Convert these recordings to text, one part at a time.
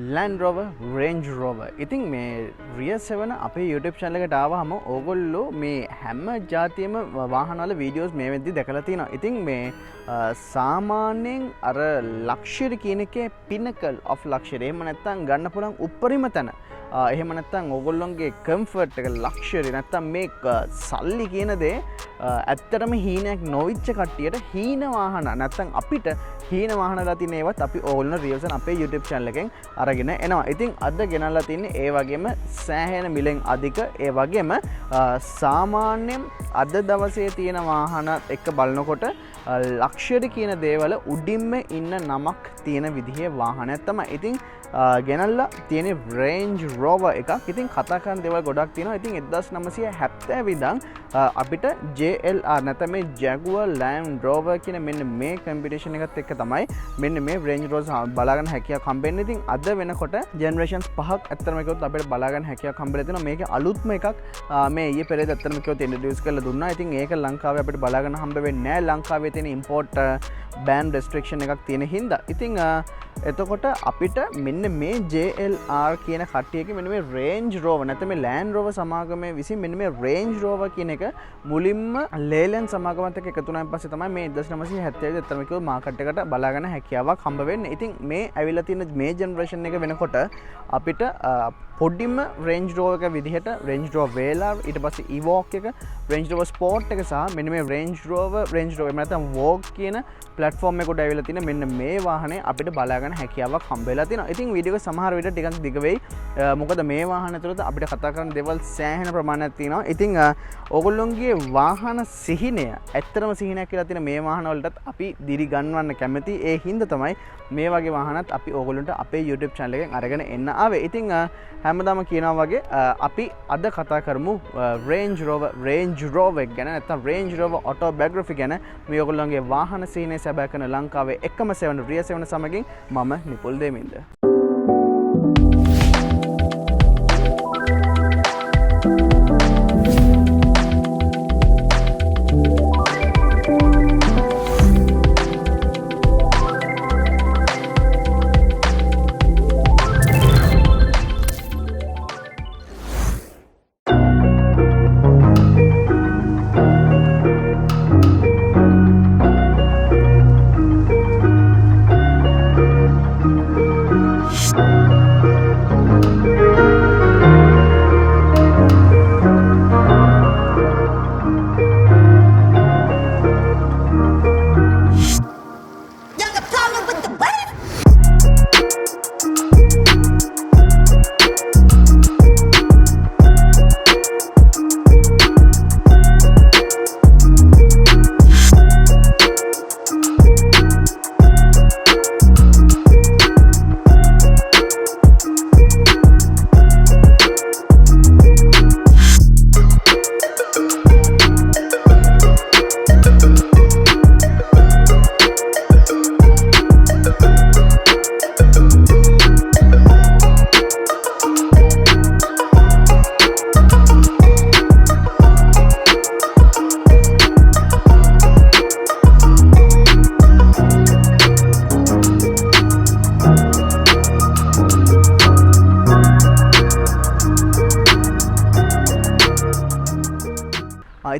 Land Rover Range Rover. ඉතින් මේ Rear 7 අපේ YouTube channel එකට ආවම ඕගොල්ලෝ මේ හැම જાතියෙම වාහනවල වීඩියෝස් මේ වෙද්දි දැකලා තියෙනවා. ඉතින් මේ සාමාන්‍යයෙන් අර luxury කියන එකේ pinnacle of luxury එහෙම නැත්නම් ගන්න පුළුවන් උප්පරිම තැන. එහෙම නැත්නම් ඕගොල්ලොන්ගේ comfort එක luxury නැත්නම් මේ සල්ලි කියන දේ ඇත්තටම හීනයක් නොවිච්ච කට්ටියට හීන වාහන නැත්නම් අපිට හීන වාහනලා තියෙන ඒවත් අපි ඕගොල්ලෝ reviews අපේ YouTube channel එකෙන් අරගෙන එනවා. ඉතින් අද ගෙනල්ලා තින්නේ ඒ වගේම සෑහෙන මිලෙන් අධික ඒ වගේම සාමාන්‍යයෙන් අද දවසේ තියෙන වාහන එක්ක බලනකොට ලක්ෂරි කියන දේවල උඩින්ම ඉන්න නමක් තියෙන විදිහේ වාහනයක් තමයි. ඉතින් ගෙනල්ලා තියෙන Range Rover එකක්. ඉතින් කතා කරන දේවල් ගොඩක් තියෙනවා. ඉතින් 1970 ඉඳන් අපිට JLR නැත්නම් මේ Jaguar Land Rover කියන මෙන්න මේ කම්පිටිෂන් එකත් එක්ක තමයි මෙන්න මේ Range Rover බලාගන්න හැකියාවක් හම්බෙන්නේ. ඉතින් අද වෙනකොට generations පහක් ඇත්තටම කිව්වොත් අපිට බලාගන්න හැකියාවක් හම්බෙලා තියෙනවා. මේකේ අලුත්ම එකක් මේ ඊයේ පෙරේද ඇත්තටම කිව්වොත් introduce කරලා දුන්නා. ඉතින් ඒක ලංකාවේ අපිට බලාගන්න හම්බ වෙන්නේ නැහැ. ලංකාවේ තියෙන import ban restriction එකක් තියෙන හින්දා. ඉතින් එතකොට අපිට මෙන්න මේ JLR කියන කට්ටියගේ මෙන්න මේ Range Rover නැත්නම් මේ Land Rover සමාගමේ විසින් මෙන්න මේ Range Rover කියන එක මුලින්ම ලේලන් සමාගමත් එක්ක එකතු වුණාන් පස්සේ තමයි මේ 1970 ඇත්තටම කිව්වොත් මාකට් එකට බලාගන්න හැකියාවක් හම්බ වෙන්නේ. ඉතින් මේ ඇවිල්ලා තියෙන මේ ජෙනරේෂන් එක වෙනකොට අපිට පොඩ්ඩිම Range Rover එක විදිහට Range Rover Velar ඊට පස්සේ Evoque එක Range Rover Sport එක සහ මෙන්න මේ Range Rover නැත්නම් Vogue කියන platform එක උඩ ඇවිල්ලා තියෙන මෙන්න මේ වාහනේ අපිට බලාගන්න හැකියාවක් හම්බ වෙලා තියෙනවා. ඉතින් වීඩියෝ එක සමහර විට ටිකක් දිග වෙයි. මොකද මේ වාහන ඇතුළත අපිට කතා කරන්න දේවල් සෑහෙන ප්‍රමාණයක් තියෙනවා. ඉතින් ඕගොල්ලොන්ගේ වාහන සිහිනය ඇත්තටම සිහිනයක් කියලා තියෙන මේ වාහන වලටත් අපි දිරි ගන්නවන්න කැමති. ඒ හින්දා තමයි මේ වගේ වාහනත් අපි ඕගොල්ලන්ට අපේ YouTube channel එකෙන් අරගෙන එන්න ආවේ. ඉතින් හැමදාම කියනවා වගේ අපි අද කතා කරමු Range Rover ගැන නැත්නම් Range Rover autobiography ගැන. මේ ඔයගොල්ලන්ගේ වාහන සිහිනය සැබෑ කරන ලංකාවේ එකම 7 Rear 7 සමගින් මම නිපුල් දෙමින්ද.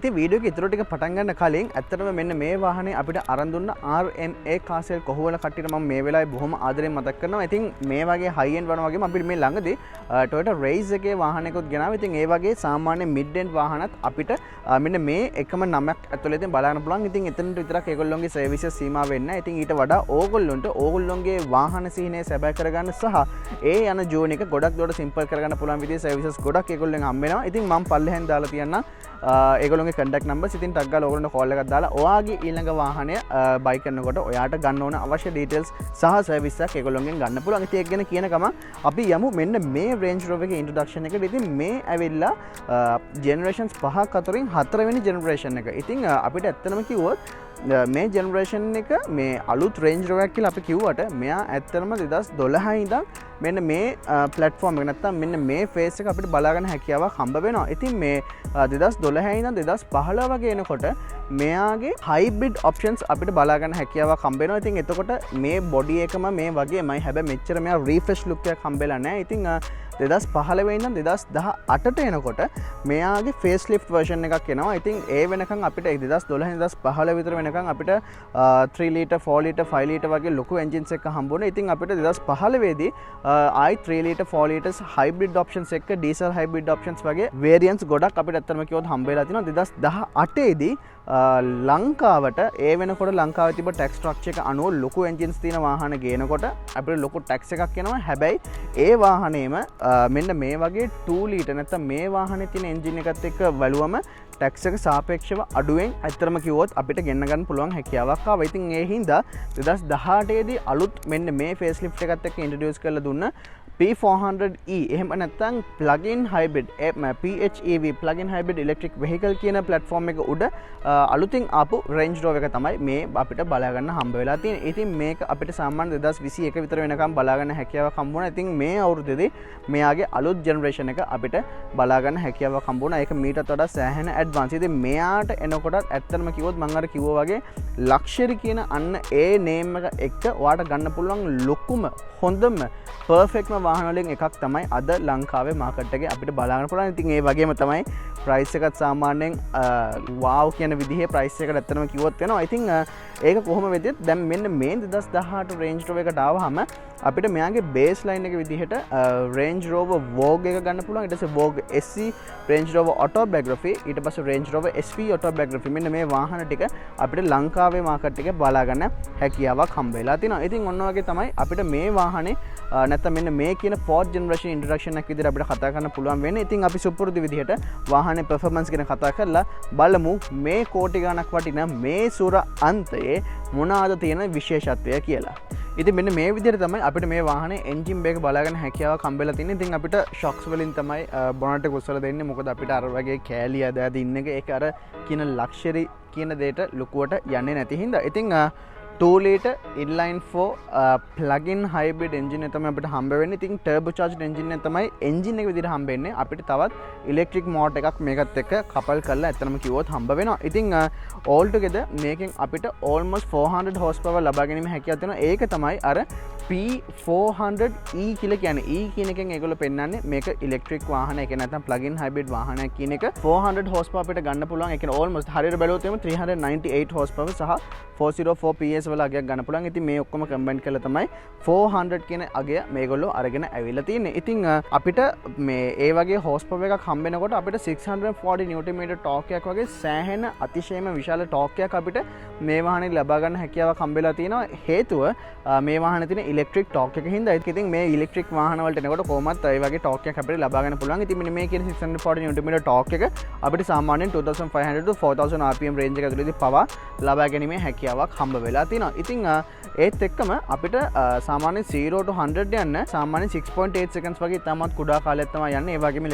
ඉතින් වීඩියෝ එක ඉතුරු ටික පටන් ගන්න කලින් ඇත්තටම මෙන්න මේ වාහනේ අපිට අරන් දුන්න RMA කාසෙල් කොහොවල කට්ටියට මම මේ වෙලාවේ බොහොම ආදරෙන් මතක් කරනවා. ඉතින් මේ වගේ high end වන වගේම අපිට මේ ළඟදී Toyota Race එකේ වාහනයකුත් ගෙනාවා. ඉතින් ඒ වගේ සාමාන්‍ය mid end වාහනත් අපිට මෙන්න මේ එකම නමක් ඇතුළේ ඉතින් බලන්න පුළුවන්. ඉතින් එතනට විතරක් ඒගොල්ලොන්ගේ සර්විසස් සීමා වෙන්නේ නැහැ. ඉතින් ඊට වඩා ඕගොල්ලොන්ගේ වාහන සිහිනය සැබෑ කරගන්න සහ ඒ යන ජෝනි එක ගොඩක් දුරට සිම්පල් කරගන්න පුළුවන් විදිහේ සර්විසස් ගොඩක් ඒගොල්ලොන් හම්බ වෙනවා. ඉතින් මම පල්ලෙහෙන් දාලා තියන්න ඒගොල්ලොන්ගේ contact numbers ඉතින් ටග් ගාලා ඕගොල්ලන්ට කෝල් එකක් දාලා ඔයාගේ ඊළඟ වාහනය බයි කරනකොට ඔයාට ගන්න ඕන අවශ්‍ය details සහ සර්විස් එකක් ඒගොල්ලොන්ගෙන් ගන්න පුළුවන්. ඉතින් ඒක ගැන කියන ගමන් අපි යමු මෙන්න මේ Range Rover එකේ introduction එකට. ඉතින් මේ ඇවිල්ලා generations පහක් අතරින් හතරවෙනි generation එක. ඉතින් අපිට ඇත්තනම කිව්වොත් මේ ජෙනරේෂන් එක මේ අලුත් Range Rover එකක් කියලා අපි කිව්වට මෙයා ඇත්තටම 2012 ඉඳන් මෙන්න මේ ප්ලැට්ෆෝම් එක නැත්තම් මෙන්න මේ ෆේස් එක අපිට බලා ගන්න හැකියාවක් හම්බ වෙනවා. ඉතින් මේ 2012 ඉඳන් 2015 වගේ එනකොට මෙයාගේ හයිබ්‍රිඩ් ඔප්ෂන්ස් අපිට බලා ගන්න හැකියාවක් හම්බ වෙනවා. ඉතින් එතකොට මේ බොඩි එකම මේ වගේමයි. හැබැයි මෙච්චර මෙයා රිෆ්‍රෙෂ් ලුක් එකක් හම්බෙලා නැහැ. ඉතින් 2015 ඉඳන් 2018ට එනකොට මෙයාගේ ෆේස් ලිෆ්ට් වර්ෂන් එකක් එනවා. ඉතින් ඒ වෙනකන් අපිට 2012 2015 විතර වෙනකන් අපිට 3 ලීටර් 4 ලීටර් 5 ලීටර් වගේ ලොකු එන්ජින්ස් එක හම්බුණා. ඉතින් අපිට 2015 දී ආයි 3 ලීටර් 4 ලීටර්ස් හයිබ්‍රිඩ් ඔප්ෂන්ස් එක්ක ඩීසල් හයිබ්‍රිඩ් ඔප්ෂන්ස් වගේ වේරියන්ට්ස් ගොඩක් අපිට ඇත්තටම කිව්වොත් හම්බ වෙලා තිනවා. 2018 දී ලංකාවට ඒ වෙනකොට ලංකාවේ තිබ්බ ටැක්ස් ස්ට්‍රක්චර් එක අනුව ලොකු එන්ජින්ස් තියෙන වාහන ගේනකොට අපිට ලොකු ටැක්ස් එකක් එනවා. හැබැයි ඒ වාහනේම මෙන්න මේ වගේ 2 ලීටර් නැත්නම් මේ වාහනේ තියෙන එන්ජින් එකත් එක්ක බලුවම ටැක්ස් එක සාපේක්ෂව අඩුවෙන් ඇත්තටම කිව්වොත් අපිට ගෙන්න ගන්න පුළුවන් හැකියාවක් ආවා. ඉතින් ඒ හින්දා 2018 දී අලුත් මෙන්න මේ ෆේස් ලිෆ්ට් එකත් එක්ක ඉන්ට්‍රොඩියුස් කරලා දුන්න P400E එහෙම නැත්නම් plug-in hybrid PHEV plug-in hybrid electric vehicle කියන platform එක උඩ අලුතින් ආපු Range Rover එක තමයි මේ අපිට බලා ගන්න හම්බ වෙලා තියෙන්නේ. ඉතින් මේක අපිට සාමාන්‍ය 2021 විතර වෙනකම් බලා ගන්න හැකියාවක් හම්බ වුණා. ඉතින් මේ අවුරුද්දේදී මෙයාගේ අලුත් ජෙනරේෂන් එක අපිට බලා ගන්න හැකියාවක් හම්බ වුණා. ඒක මීටත් වඩා සෑහෙන ඇඩ්වාන්ස්. ඉතින් මෙයාට එනකොටත් ඇත්තටම කිව්වොත් මම අර කිව්වා වගේ ලක්ෂරි කියන අන්න ඒ නේම් එක එක්ක ඔයාට ගන්න පුළුවන් ලොකුම හොඳම පර්ෆෙක්ට්ම වාහන වලින් එකක් තමයි අද ලංකාවේ මාකට් එකේ අපිට බලා ගන්න පුළුවන්. ඉතින් ඒ වගේම තමයි ප්‍රයිස් එකත් සාමාන්‍යයෙන් wow කියන විදිහේ ප්‍රයිස් එකකට ඇත්තටම කිව්වොත් වෙනවා. ඉතින් ඒක කොහොම වෙද්දිත් දැන් මෙන්න මේ 2018 Range Rover එකට ආවහම අපිට මෙයාගේ බේස් ලයින් එක විදිහට Range Rover Vogue එක ගන්න පුළුවන්. ඊට පස්සේ Vogue SC, Range Rover Autobiography, ඊට පස්සේ Range Rover SV Autobiography. මෙන්න මේ වාහන ටික අපිට ලංකාවේ මාකට් එකේ බලා ගන්න හැකියාවක් හම්බ වෙලා තිනවා. ඉතින් ඔන්න වගේ තමයි අපිට මේ වාහනේ නැත්නම් මෙන්න මේ කියන 4th generation introduction එකක් විදිහට අපිට කතා කරන්න පුළුවන් වෙන්නේ. ඉතින් අපි සුපුරුදු විදිහට වාහනේ performance ගැන කතා කරලා බලමු මේ කෝටි ගණක් වටින මේ සුර අන්තයේ මොනවාද තියෙන විශේෂත්වය කියලා. ඉතින් මෙන්න මේ විදිහට තමයි අපිට මේ වාහනේ එන්ජින් බේක බලාගන්න හැකියාවක් හම්බෙලා තින්නේ. ඉතින් අපිට ෂොක්ස් වලින් තමයි බොනට් එක උස්සලා දෙන්නේ. මොකද අපිට අර වගේ කෑලි අදාද ඉන්න එක ඒක අර කියන ලක්ෂරි කියන දෙයට ලොකුවට යන්නේ නැති හින්දා. ඉතින් 2 liter inline 4 plug-in hybrid engine එක තමයි අපිට හම්බ වෙන්නේ. ඉතින් turbocharged engine එක තමයි engine එක විදිහට හම්බ වෙන්නේ. අපිට තවත් electric motor එකක් මේකත් එක්ක couple කරලා ඇත්තටම කිව්වොත් හම්බ වෙනවා. ඉතින් all together මේකෙන් අපිට almost 400 horsepower ලබා ගැනීම හැකියාවක් තියෙනවා. ඒක තමයි අර P400E කියලා කියන්නේ. E කියන එකෙන් ඒගොල්ලෝ පෙන්නන්නේ මේක ඉලෙක්ට්‍රික් වාහන එක නැත්නම් plug-in hybrid වාහනයක් කියන එක 400 horsepower අපිට ගන්න පුළුවන්. ඒ කියන්නේ almost හරියට බැලුවොත් එimhe 398 horsepower සහ 404 PS වල අගයක් ගන්න පුළුවන්. ඉතින් මේ ඔක්කොම කම්බයින් කරලා තමයි 400 කියන අගය මේගොල්ලෝ අරගෙන ඇවිල්ලා තියෙන්නේ. ඉතින් අපිට මේ ඒ වගේ horsepower එකක් හම්බෙනකොට අපිට 640 Nm torque එකක් වගේ සෑහෙන අතිශයම විශාල torque එකක් අපිට මේ වාහනේ ලබා ගන්න හැකියාවක් හම්බෙලා තියෙනවා. හේතුව මේ වාහනේ තියෙන ඉලෙක්ට්‍රික් ටෝක් එක හින්දා. ඉතින් මේ ඉලෙක්ට්‍රික් වාහන වලට එනකොට කොහොමත් ඒ වගේ ටෝක් එකක් අපිට ලබා ගන්න පුළුවන්. ඉතින් මෙන්න මේ කියන 640 Nm ටෝක් එක අපිට සාමාන්‍යයෙන් 2500 to 4000 rpm රේන්ජ් එක ඇතුළතදී පවා ලබා ගැනීමේ හැකියාවක් හම්බ වෙලා තියෙනවා. ඉතින් ඒත් එක්කම අපිට සාමාන්‍යයෙන් 0 to 100 යන්න සාමාන්‍යයෙන් 6.8 seconds වගේ ඉතාමත් කුඩා කාලයක් තමයි යන්නේ. ඒ වගේම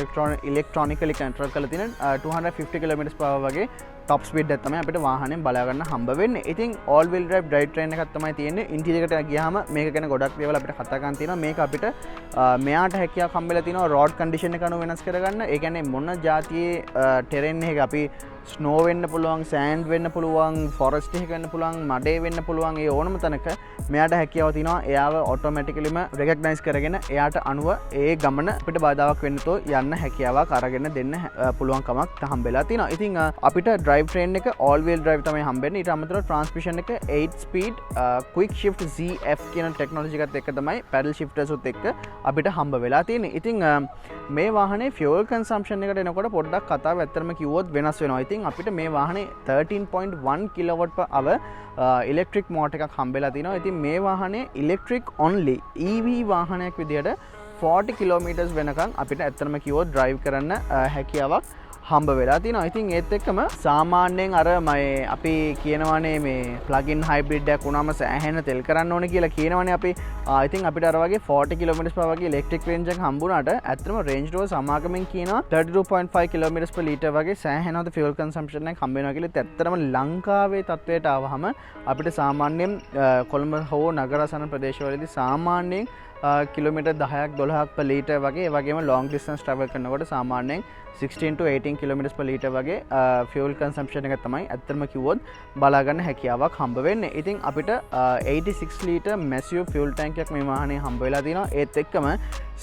ඉලෙක්ට්‍රොනිකලි කන්ට්‍රෝල් කරලා තියෙන 250 km/h වගේ top speed එක තමයි අපිට වාහනේ බලා ගන්න හම්බ වෙන්නේ. ඉතින් all wheel drive drive train එකක් තමයි තියෙන්නේ. ඉන්ටීරියර් එකට ගියාම මේක ගැන ගොඩක් දේවල් අපිට කතා කරන්න තියෙනවා. මේක අපිට මෙයාට හැකියාවක් හම්බෙලා තියෙනවා road condition එක අනුව වෙනස් කරගන්න. ඒ කියන්නේ මොන જાතියේ terrain එකක අපි ස්නෝ වෙන්න පුළුවන්, සෑන්ඩ් වෙන්න පුළුවන්, ෆොරස්ට් එකක වෙන්න පුළුවන්, මඩේ වෙන්න පුළුවන්. ඒ ඕනම තැනක මෙයාට හැකියාව තියෙනවා. එයාව ඔටෝමැටිකලිම රෙකග්නයිස් කරගෙන එයාට අනුව ඒ ගමන අපිට බාධාවක් වෙන්න තෝ යන්න හැකියාවක් අරගෙන දෙන්න පුළුවන් කමක් හම්බෙලා තියෙනවා. ඉතින් අපිට drive train එක all wheel drive තමයි හම්බෙන්නේ. ඊට අමතරව transmission එක 8 speed quick shift ZF කියන ටෙක්නොලොජි එකත් එක්ක තමයි paddle shifters උත් එක්ක අපිට හම්බ වෙලා තියෙන්නේ. ඉතින් මේ වාහනේ fuel consumption එකට එනකොට පොඩ්ඩක් කතාව ඇත්තටම කිව්වොත් වෙනස් වෙනවා. ඉතින් අපිට මේ වාහනේ 13.1 kW/h ඉලෙක්ට්‍රික් මෝටර් එකක් හම්බෙලා තිනවා. ඉතින් මේ වාහනේ ඉලෙක්ට්‍රික් only EV වාහනයක් විදියට 40 km වෙනකන් අපිට ඇත්තටම කිව්වොත් drive කරන්න හැකියාවක් හම්බ වෙලා තිනවා. ඉතින් ඒත් එක්කම සාමාන්‍යයෙන් අර අපි කියනවානේ මේ plug-in hybrid එකක් වුණාම සෑහෙන තෙල් කරන්න ඕනේ කියලා කියනවානේ අපි. ඉතින් අපිට අර වගේ 40 km/h වගේ ඉලෙක්ට්‍රික් රේන්ජ් එක හම්බුණාට ඇත්තටම Range Rover සමාගමෙන් කියනවා 32.5 km/l වගේ සෑහෙනවද fuel consumption එකක් හම්බ වෙනවා කියලා. ඒත් ඇත්තටම ලංකාවේ තත්වයට ආවහම අපිට සාමාන්‍යයෙන් කොළඹ හෝ නගරසන ප්‍රදේශවලදී සාමාන්‍යයෙන් කිලෝමීටර් 10ක් 12ක් per liter වගේ ඒ වගේම long distance travel කරනකොට සාමාන්‍යයෙන් 16 to 18 kilometers per liter වගේ fuel consumption එක තමයි ඇත්තටම කිව්වොත් බලා ගන්න හැකියාවක් හම්බ වෙන්නේ. ඉතින් අපිට 86 liter massive fuel tank එකක් මේ වාහනේ හම්බ වෙලා තියෙනවා. ඒත් එක්කම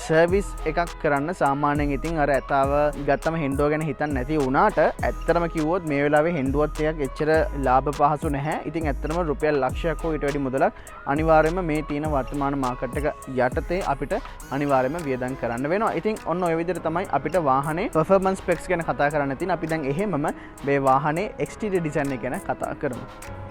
සර්විස් එකක් කරන්න සාමාන්‍යයෙන් ඉතින් අර ඇතාව ගත්තම හෙන්ඩුව ගැන හිතන්න නැති වුණාට ඇත්තටම කිව්වොත් මේ වෙලාවේ හෙන්ඩුවත් එකක් එච්චර ලාභ පහසු නැහැ. ඉතින් ඇත්තටම රුපියල් ලක්ෂයක් හෝ ඊට වැඩි මුදලක් අනිවාර්යයෙන්ම මේ තියෙන වර්තමාන මාකට් එක යටතේ අපිට අනිවාර්යයෙන්ම වියදම් කරන්න වෙනවා. ඉතින් ඔන්න ඔය විදිහට තමයි අපිට වාහනේ performance specs ගැන කතා කරන්න තියෙන. අපි දැන් එහෙමම මේ වාහනේ exterior design එක ගැන කතා කරමු.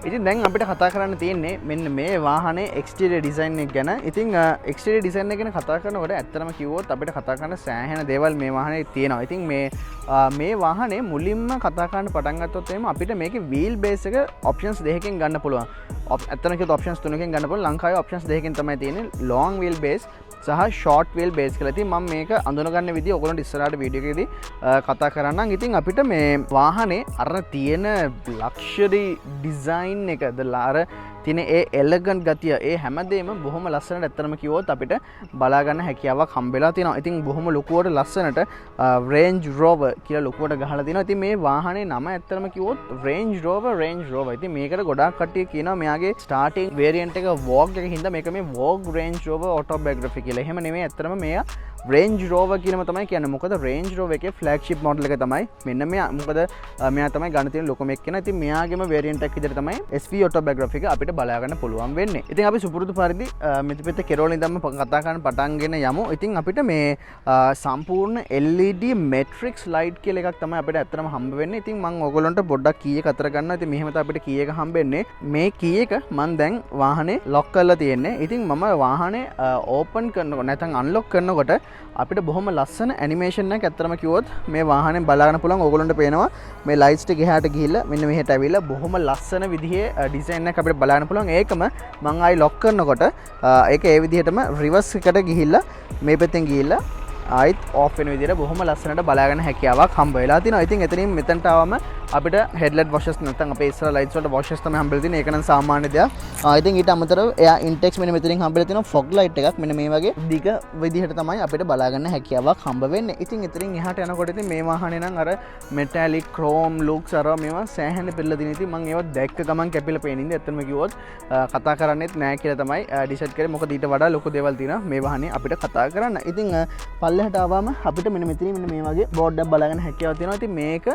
ඉතින් දැන් අපිට කතා කරන්න තියෙන්නේ මෙන්න මේ වාහනේ exterior design එක ගැන. ඉතින් exterior design එක ගැන කතා කරනකොට ඇත්තටම කිව්වොත් අපිට කතා කරන්න සෑහෙන දේවල් මේ වාහනේ තියෙනවා. ඉතින් මේ වාහනේ මුලින්ම කතා කරන්න පටන් ගත්තොත් එහෙම අපිට මේකේ wheel base එක options දෙකකින් ගන්න පුළුවන්. ඇත්තටම කිව්වොත් options තුනකින් ගන්න පුළුවන්. ලංකාවේ options දෙකකින් තමයි තියෙන්නේ. long wheel base සහ short wheel base කියලා. ඉතින් මම මේක අඳුනගන්න විදිය ඔයගොල්ලන්ට ඉස්සරහට වීඩියෝ එකේදී කතා කරන්නම්. ඉතින් අපිට මේ වාහනේ අර තියෙන luxury design එකද අර තියෙන ඒ එලගන්ට් ගතිය ඒ හැමදේම බොහොම ලස්සනට ඇත්තටම කිව්වොත් අපිට බලා ගන්න හැකියාවක් හම්බෙලා තියෙනවා. ඉතින් බොහොම ලොකුවට ලස්සනට Range Rover කියලා ලොකුවට ගහලා තියෙනවා. ඉතින් මේ වාහනේ නම ඇත්තටම කිව්වොත් Range Rover. ඉතින් මේකට ගොඩාක් කට්ටිය කියනවා මෙයාගේ starting variant එක Vogue එක හින්දා මේක මේ Vogue Range Rover Autobiography කියලා. එහෙම නෙමෙයි ඇත්තටම මෙයා Range Rover කියලාම තමයි කියන්නේ. මොකද Range Rover එකේ flagship model එක තමයි මෙන්න මෙයා. මොකද මෙයා තමයි ගන්න තියෙන ලොකම එක්කෙනා. ඉතින් මෙයාගේම variant එකක් විදිහට තමයි SV Autobiography එක අපිට බලා ගන්න පුළුවන් වෙන්නේ. ඉතින් අපි සුපුරුදු පරිදි මෙතෙපෙත කෙරෝල් ඉඳන්ම කතා කරන්න පටන්ගෙන යමු. ඉතින් අපිට මේ සම්පූර්ණ LED matrix light කියලා එකක් තමයි අපිට ඇත්තටම හම්බ වෙන්නේ. ඉතින් මම ඔයගොල්ලන්ට පොඩ්ඩක් කී එක අතර ගන්නවා. ඉතින් මෙහෙම තමයි අපිට කී එක හම්බෙන්නේ. මේ කී එක මම දැන් වාහනේ lock කරලා තියෙන්නේ. ඉතින් මම වාහනේ open කරනකොට නැත්නම් unlock කරනකොට අපිට බොහොම ලස්සන ඇනිමේෂන් එකක් ඇත්තටම කිව්වොත් මේ වාහනේ බලා ගන්න පුළුවන්. ඔයගොල්ලන්ට පේනවා මේ ලයිට්ස් ටික එහාට ගිහිල්ලා මෙන්න මෙහෙට ඇවිල්ලා බොහොම ලස්සන විදිහේ ඩිසයින් එකක් අපිට බලා ගන්න පුළුවන්. ඒකම මම ආයි ලොක් කරනකොට ඒක ඒ විදිහටම රිවර්ස් එකට ගිහිල්ලා මේ පැත්තෙන් ගිහිල්ලා ආයිත් ඔෆ් වෙන විදිහට බොහොම ලස්සනට බලා ගන්න හැකියාවක් හම්බ වෙලා තිනවා. ඉතින් එතනින් මෙතනට ආවම අපිට headlight washes නැත්නම් අපේ ඉස්සර lights වලට washes තමයි හම්බෙලා තියෙන්නේ. ඒක නම් සාමාන්‍ය දෙයක්. ඉතින් ඊට අමතරව එයා intex මෙන්න මෙතනින් හම්බෙලා තියෙනවා fog light එකක්. මෙන්න මේ වගේ දිග විදිහට තමයි අපිට බලා ගන්න හැකියාවක් හම්බ වෙන්නේ. ඉතින් එතනින් එහාට යනකොට ඉතින් මේ වාහනේ නම් අර metallic chrome looks අර මේවා සෑහෙන පෙරලා තියෙන. ඉතින් මම ඒවා දැක්ක ගමන් කැපිලා පේනින්ද ඇත්තටම කිව්වොත් කතා කරන්නෙත් නෑ කියලා තමයි decide කරේ. මොකද ඊට වඩා ලොකු දේවල් තියෙනවා මේ වාහනේ අපිට කතා කරන්න. ඉතින් පල්ලෙහාට ආවම අපිට මෙන්න මෙතනින් මෙන්න මේ වගේ බෝඩ් එකක් බලාගෙන හැකියාවක් තියෙනවා. ඉතින් මේක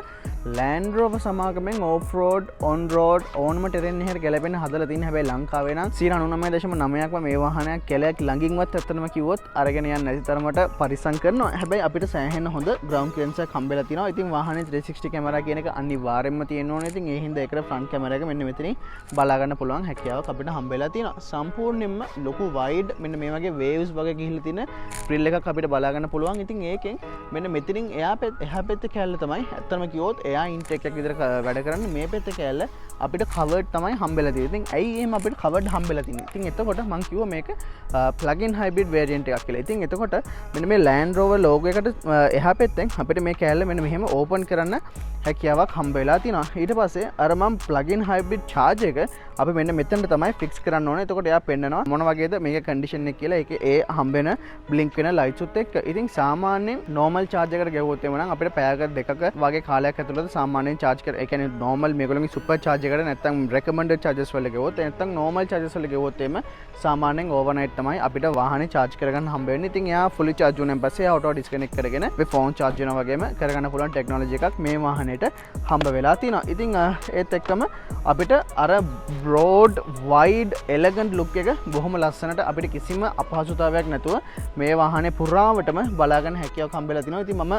Land Rover සමාගමෙන් off road on road ඕනම ටෙරෙන් එකකට ගැලපෙන්න හදලා තියෙන. හැබැයි ලංකාවේ නම් 99.9%ක්ම මේ වාහනයක් කැලයක් ළඟින්වත් ඇත්තටම කිව්වොත් අරගෙන යන්න නැති තරමට පරිස්සම් කරනවා. හැබැයි අපිට සෑහෙන හොඳ ground clearance එකක් හම්බෙලා තියෙනවා. ඉතින් වාහනේ 360 කැමරා කියන එක අනිවාර්යයෙන්ම තියෙන්න ඕනේ. ඉතින් ඒ හින්දා ඒකට front camera එක මෙන්න මෙතනින් බලා ගන්න පුළුවන් හැකියාවක් අපිට හම්බෙලා තියෙනවා. සම්පූර්ණයෙන්ම ලොකු wide මෙන්න මේ වගේ waves වගේ ගිහිල්ලා තියෙන grill එකක් අපිට බලා ගන්න පුළුවන්. ඉතින් ඒකෙන් මෙන්න මෙතනින් එහා පැත්තේ කැල්ල තමයි ඇත්තම කිව්වොත් එයා ඉන්ටෙක් එකක් විතර වැඩ කරන්නේ. මේ පැත්තේ කැල්ල අපිට කවර්ඩ් තමයි හම්බෙලා තියෙන්නේ. ඉතින් ඇයි එහෙම අපිට කවර්ඩ් හම්බෙලා තියෙන්නේ? ඉතින් එතකොට මම කිව්වා මේක plug-in hybrid variant එකක් කියලා. ඉතින් එතකොට මෙන්න මේ Land Rover logo එකට එහා පැත්තෙන් අපිට මේ කැල්ල මෙන්න මෙහෙම open කරන්න හැකියාවක් හම්බෙලා තියෙනවා. ඊට පස්සේ අර මම plug-in hybrid charge එක අපි මෙන්න මෙතනට තමයි fix කරන්න ඕනේ. එතකොට එයා පෙන්නනවා මොන වගේද මේක condition එක කියලා. ඒකේ ඒ හම්බෙන blink වෙන lights උත් එක්ක. ඉතින් සාමාන්‍යයෙන් normal charge එකකට ගෙවුවොත් එම නම් අපිට පැයක දෙකක වගේ කාලයක් ඇතුළත සාමාන්‍යයෙන් charge කර ඒ කියන්නේ normal මේගොල්ලෝගේ super charge එකට නැත්නම් recommended charges වල ගෙවුවොත් නැත්නම් normal charges වල ගෙවුවොත් එම සාමාන්‍යයෙන් overnight තමයි අපිට වාහනේ charge කරගන්න හම්බ වෙන්නේ. ඉතින් එයා fully charge වුණාන් පස්සේ එයා auto disconnect කරගෙන මේ phone charge වෙනවා වගේම කරගන්න පුළුවන් technology එකක් මේ වාහනේට හම්බ වෙලා තියෙනවා. ඉතින් ඒත් එක්කම අපිට අර broad wide elegant look එක බොහොම ලස්සනට අපිට කිසිම අපහසුතාවයක් නැතුව මේ වාහනේ පුරාවටම බලා ගන්න හැකියාවක් හම්බෙලා තිනවා. ඉතින් මම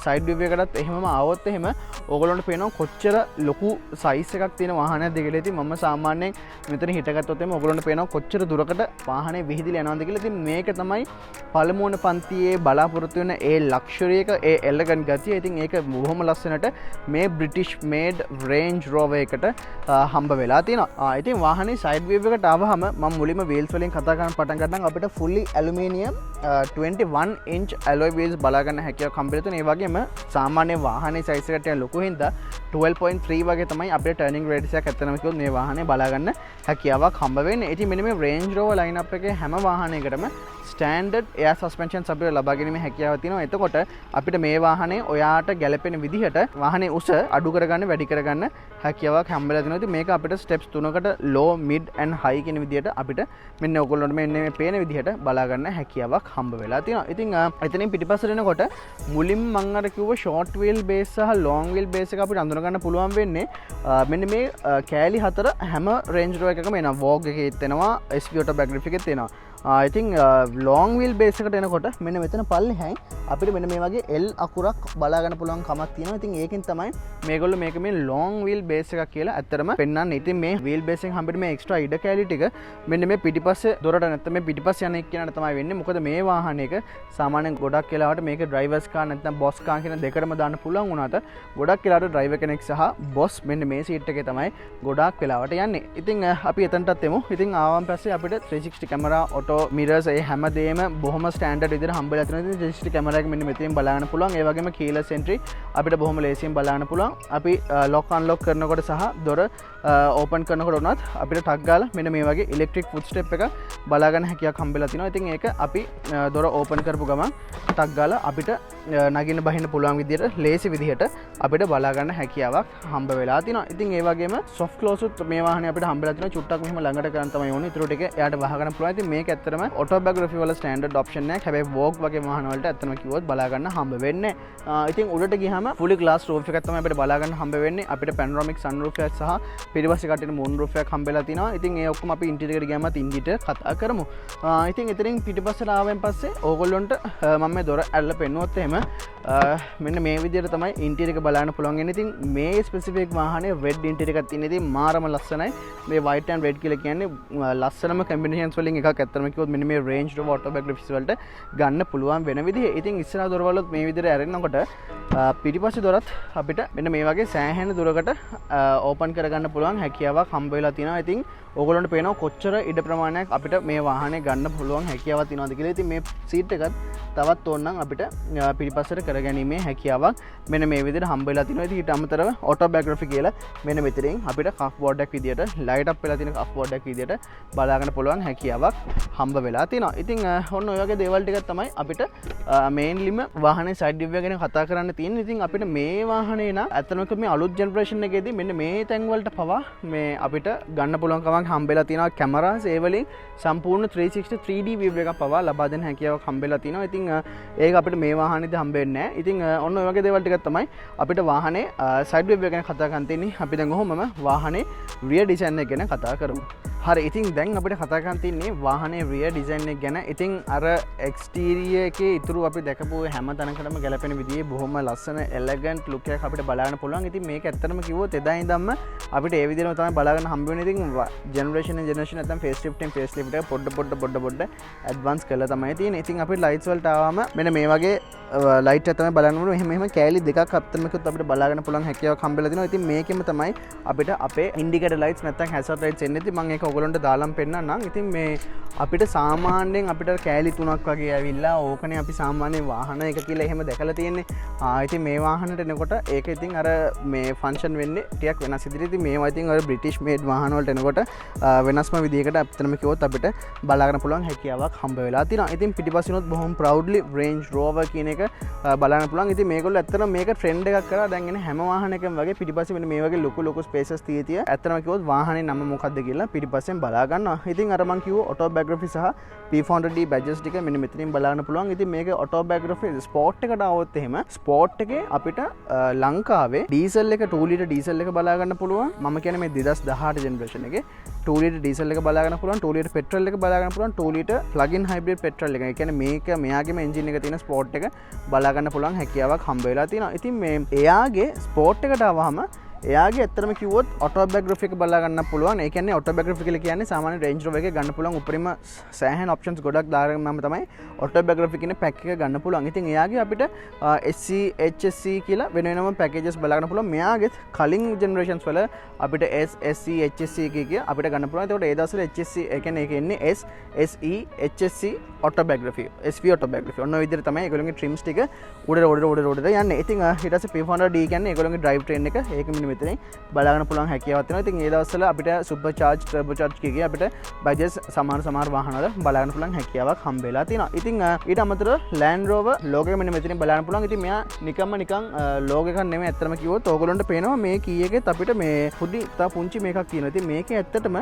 side view එකකටත් එහෙමම ආවොත් එහෙම ඕගොල්ලන්ට පේනවා කොච්චර ලොකු size එකක් තියෙන වාහනයක්ද කියලා. ඉතින් මම සාමාන්‍යයෙන් මෙතන හිටගත්තොත් එහෙම ඕගොල්ලන්ට පේනවා කොච්චර දුරකට වාහනේ විහිදිලා යනවද කියලා. ඉතින් මේක තමයි පළමුවන පන්තියේ බලාපොරොත්තු වෙන ඒ luxury එක ඒ elegant ගතිය. ඉතින් ඒක බොහොම ලස්සනට මේ British made Range Rover එකට හම්බ වෙලා තියෙනවා. ඉතින් වාහනේ side view එකට ආවහම මම මුලින්ම wheels වලින් කතා කරන්න පටන් ගන්නම්. අපිට fully aluminium 21 inch alloy wheels බලා ගන්න හැකියාවක් හම්බෙලා තියෙනවා. ඒ වගේම සාමාන්‍ය වාහනේ size එකට ලොකු හින්දා 12.3 වගේ තමයි අපේ ටර්නින් රේඩියස් එක ඇත්තටම කිව්වොත් මේ වාහනේ බලා ගන්න හැකියාවක් හම්බ වෙන්නේ. ඉතින් මෙන්න මේ Range Rover lineup එකේ හැම වාහනයකටම ස්ටෑන්ඩඩ් එයාර් සස්පෙන්ෂන්ස් අපිට ලබා ගැනීමේ හැකියාව තියෙනවා. එතකොට අපිට මේ වාහනේ ඔයාට ගැලපෙන විදිහට වාහනේ උස අඩු කරගන්න වැඩි කරගන්න හැකියාවක් හම්බෙලා තියෙනවා. ඉතින් මේක අපිට steps 3කට low mid and high කියන විදිහට අපිට මෙන්න ඔයගොල්ලන්ට මෙන්න මේ පේන විදිහට බලා ගන්න හැකියාවක් හම්බ වෙලා තියෙනවා. ඉතින් එතනින් පිටිපස්සට එනකොට මුලින්ම මම අර කිව්ව short wheel base සහ long wheel base එක අපිට අඳුන ගන්න පුළුවන් වෙන්නේ මෙන්න මේ කෑලි හතර හැම Range Rover එකකම එනවා. Vogue එකේත් එනවා, SV Autobiography එකේත් එනවා. ඉතින් long wheel base එකට එනකොට මෙන්න මෙතන පල්ලෙහායි අපිට මෙන්න මේ වගේ L අකුරක් බලා ගන්න පුළුවන් කමක් තියෙනවා. ඉතින් ඒකෙන් තමයි මේගොල්ලෝ මේක මේ long wheel base එකක් කියලා ඇත්තටම පෙන්වන්නේ. ඉතින් මේ wheel base එකෙන් හම්බෙන්නේ මේ extra ඉඩ කෑලි ටික මෙන්න මේ පිටිපස්සේ දොරට නැත්නම් මේ පිටිපස්සේ යන එක්කෙනාට තමයි වෙන්නේ. මොකද මේ වාහනයක සාමාන්‍යයෙන් ගොඩක් වෙලාවට මේක drivers car නැත්නම් boss car කියන දෙකටම දාන්න පුළුවන් වුණාට ගොඩක් වෙලාවට driver කෙනෙක් සහ boss මෙන්න මේ seat එකේ තමයි ගොඩක් වෙලාවට යන්නේ. ඉතින් අපි එතනටත් එමු. ඉතින් ආවන් පස්සේ අපිට 360 camera auto mirrors ඒ හැමදේම බොහොම ස්ටෑන්ඩඩ් විදිහට හම්බෙලා තියෙනවා. ඉතින් 360 camera එක මෙන්න මෙතනින් බලා ගන්න පුළුවන්. ඒ වගේම keyless entry අපිට බොහොම ලේසියෙන් බලා ගන්න පුළුවන්. අපි lock unlock කරනකොට සහ දොර open කරනකොට උනත් අපිට ටක් ගාලා මෙන්න මේ වගේ electric footstep එක බලා ගන්න හැකියාවක් හම්බෙලා තිනවා. ඉතින් ඒක අපි දොර open කරපු ගමන් ටක් ගාලා අපිට නගින්න බහින්න පුළුවන් විදිහට ලේසි විදිහට අපිට බලා ගන්න හැකියාවක් හම්බ වෙලා තිනවා. ඉතින් ඒ වගේම soft close උත් මේ වාහනේ අපිට හම්බෙලා තිනවා. චුට්ටක් මෙහෙම ළඟට කරන් තමයි ඕනේ. ඊටු ටික එයාට වහ ගන්න පුළුවන්. ඉතින් මේක ඇත්තටම autobiography වල standard option එකක්. හැබැයි Vogue වගේ වාහන වලට ඇත්තටම කිව්වොත් බලා ගන්න හම්බ වෙන්නේ. ඉතින් උඩට ගියාම fully glass roof එකක් තමයි අපිට බලා ගන්න හම්බ වෙන්නේ. අපිට panoramic sunroof එකක් සහ පිටිපස්සේ කටින moon roof එකක් හම්බෙලා තිනවා. ඉතින් ඒ ඔක්කොම අපි interior එකට ගියාමත් ඉන්දියට කතා කරමු. ඉතින් එතනින් පිටිපස්සට ආවෙන් පස්සේ ඕගොල්ලොන්ට මම මේ දොර ඇල්ල පෙන්නුවොත් එහෙම මෙන්න මේ විදිහට තමයි interior එක බලන්න පුළුවන් වෙන්නේ. ඉතින් මේ specific වාහනේ red interior එකක් තියෙන. ඉතින් මාරම ලස්සනයි. මේ white and red කියලා කියන්නේ ලස්සනම combinations වලින් එකක්. ඇත්තටම කිව්වොත් මෙන්න මේ Range Rover Autobiography වලට ගන්න පුළුවන් වෙන විදිහ. ඉතින් ඉස්සරහ දොරවලුත් මේ විදිහට ඇරෙනකොට පිටිපස්සේ දොරත් අපිට මෙන්න මේ වගේ සෑහෙන දුරකට ඕපන් කරගන්න පුළුවන් හැකියාවක් හම්බ වෙලා තියෙනවා. ඉතින් ඕගොල්ලන්ට පේනවා කොච්චර ඉඩ ප්‍රමාණයක් අපිට මේ වාහනේ ගන්න පුළුවන් හැකියාවක් තියෙනවද කියලා. ඉතින් මේ සීට් එකත් තවත් ඕනනම් අපිට පිටිපස්සට කරගැනීමේ හැකියාවක් මෙන්න මේ විදිහට හම්බ වෙලා තිනවා. ඉතින් ඊට අමතරව Autobiography කියලා මෙන්න මෙතනින් අපිට කෆ් බෝඩ් එකක් විදිහට ලයිට් අප් වෙලා තියෙන කෆ් බෝඩ් එකක් විදිහට බලා ගන්න පුළුවන් හැකියාවක් හම්බ වෙලා තිනවා. ඉතින් ඔන්න ඔය වගේ දේවල් ටිකක් තමයි අපිට මේන්ලිම වාහනේ සයිඩ් ව්‍යූ එක ගැන කතා කරන්න තියෙන්නේ. ඉතින් අපිට මේ වාහනේ නම් ඇත්තටම මේ අලුත් ජෙනරේෂන් එකේදී මෙන්න මේ තැන් වලට පවා මේ අපිට ගන්න පුළුවන් කමක් හම්බෙලා තියෙනවා. කැමරාස් ඒ වලින් සම්පූර්ණ 360 3D view එකක් පවා ලබා දෙන හැකියාවක් හම්බෙලා තියෙනවා. ඉතින් ඒක අපිට මේ වාහනේදී හම්බෙන්නේ නැහැ. ඉතින් ඔන්න ඔය වගේ දේවල් ටිකක් තමයි අපිට වාහනේ සයිඩ් ව්‍යූ එක ගැන කතා කරන්න තියෙන්නේ. අපි දැන් ඔහොමම වාහනේ rear design එක ගැන කතා කරමු. හරි, ඉතින් දැන් අපිට කතා කරන්න තියෙන්නේ වාහනේ rear design එක ගැන. ඉතින් අර exterior එකේ ඉතුරු අපි දැකපු හැම තැනකටම ගැලපෙන විදිහේ බොහොම ලස්සන elegant look එකක් අපිට බලන්න පුළුවන්. ඉතින් මේක ඇත්තටම කිව්වොත් එදා ඉඳන්ම අපිට ඒ විදිහම තමයි බලාගෙන හම්බ වෙන්නේ. ඉතින් generation නැත්නම් facelift එක පොඩ්ඩ advance කරලා තමයි තියෙන්නේ. ඉතින් අපිට lights වලට ආවම මෙන්න මේ වගේ light එක තමයි බලන්න ඕනේ. මෙහෙම කෑලි දෙකක් අත්තම එකත් අපිට බලාගෙන පුළුවන් හැකියාවක් හම්බෙලා තිනවා. ඉතින් මේකෙම තමයි අපිට අපේ indicator lights නැත්නම් hazard lights එන්නේ. ඉතින් මම ඒක ඔයගොල්ලන්ට දාලා පෙන්නන්නම්. ඉතින් මේ අපිට සාමාන්‍යයෙන් අපිට කෑලි තුනක් වගේ ඇවිල්ලා ඕකනේ අපි සාමාන්‍ය වාහන එක කියලා එහෙම දැකලා තියෙන්නේ. ඉතින් මේ වාහනට එනකොට ඒක ඉතින් අර මේ ෆන්ක්ෂන් වෙන්නේ ටිකක් වෙනස් විදිහට. ඉතින් මේවා ඉතින් අර British made වාහන වලට එනකොට වෙනස්ම විදිහකට අපිටම කිව්වොත් අපිට බලාගෙන පුළුවන් හැකියාවක් හම්බ වෙලා තියෙනවා. ඉතින් පිටිපස්සිනුත් බොහොම proudly Range Rover කියන එක බලන්න පුළුවන්. ඉතින් මේගොල්ලෝ ඇත්තටම මේක ට්‍රෙන්ඩ් එකක් කරලා දැන් එන හැම වාහනයකම වගේ පිටිපස්සේ මෙන්න මේ වගේ ලොකු ස්පේසස් තියෙතිය. ඇත්තටම කිව්වොත් වාහනේ නම මොකක්ද කියලා පිටිපස්සෙන් බලා ගන්නවා. ඉතින් අර මං කිව්ව Autobiography සහ P400D badges ටික මෙන්න මෙතනින් බලාගෙන පුළුවන්. ඉතින් මේක Autobiography ස්පෝර්ට් එකට આવොත් එහෙම ස්පෝර්ට් එකේ අපිට ලංකාවේ ඩීසල් එක 2 ලීටර් ඩීසල් එක බලා ගන්න පුළුවන්. මම කියන්නේ මේ 2018 ජෙනරේෂන් එකේ 2 ලීටර් ඩීසල් එක බලා ගන්න පුළුවන්. 2 ලීටර් පෙට්‍රල් එක බලා ගන්න පුළුවන්. 2 ලීටර් ප්ලග් ඉන් හයිබ්‍රිඩ් පෙට්‍රල් එක. ඒ කියන්නේ මේක මෙයාගේම එන්ජින් එක තියෙන ස්පෝර්ට් එක බලා ගන්න පුළුවන් හැකියාවක් හම්බ වෙලා තියෙනවා. ඉතින් මේ එයාගේ ස්පෝර්ට් එකට ආවම එයාගේ ඇත්තටම කිව්වොත් Autobiography එක බලා ගන්න පුළුවන්. ඒ කියන්නේ Autobiography කියලා කියන්නේ සාමාන්‍ය Range Rover එකේ ගන්න පුළුවන් උපරිම සෑහෙන options ගොඩක් දාගෙන තමයි Autobiography කියන pack එක ගන්න පුළුවන්. ඉතින් එයාගේ අපිට SC HSC කියලා වෙන වෙනම packages බලා ගන්න පුළුවන්. මෙයාගේ කලින් generations වල අපිට S SC HSC කිය අපිට ගන්න පුළුවන්. ඒකට ඒ දවස්වල HSC ඒ කියන්නේ ඒක එන්නේ S SE HSC Autobiography SV Autobiography. ඔන්න ඔය විදිහට තමයි ඒගොල්ලෝගේ trims ටික උඩට යන්නේ. ඉතින් ඊට පස්සේ P400D කියන්නේ ඒගොල්ලෝගේ drive train එක. ඒක මෙන්න මෙතනින් බලා ගන්න පුළුවන් හැකියාවක් තියෙනවා. ඉතින් ඒ දවස්වල අපිට සුපර් චාර්ජ් ටර්බෝ චාර්ජ් කිය අපිට බජස් සමාන වාහනවල බලා ගන්න පුළුවන් හැකියාවක් හම්බ වෙලා තියෙනවා. ඉතින් ඊට අමතරව Land Rover ලෝගෝ එක මෙන්න මෙතනින් බලා ගන්න පුළුවන්. ඉතින් මෙයා නිකන් ලෝගෝ එකක් නෙමෙයි ඇත්තටම කිව්වොත් ඕගොල්ලන්ට පේනවා මේ කී එකෙත් අපිට මේ පොඩි තා පුංචි මේකක් තියෙනවා. ඉතින් මේකේ ඇත්තටම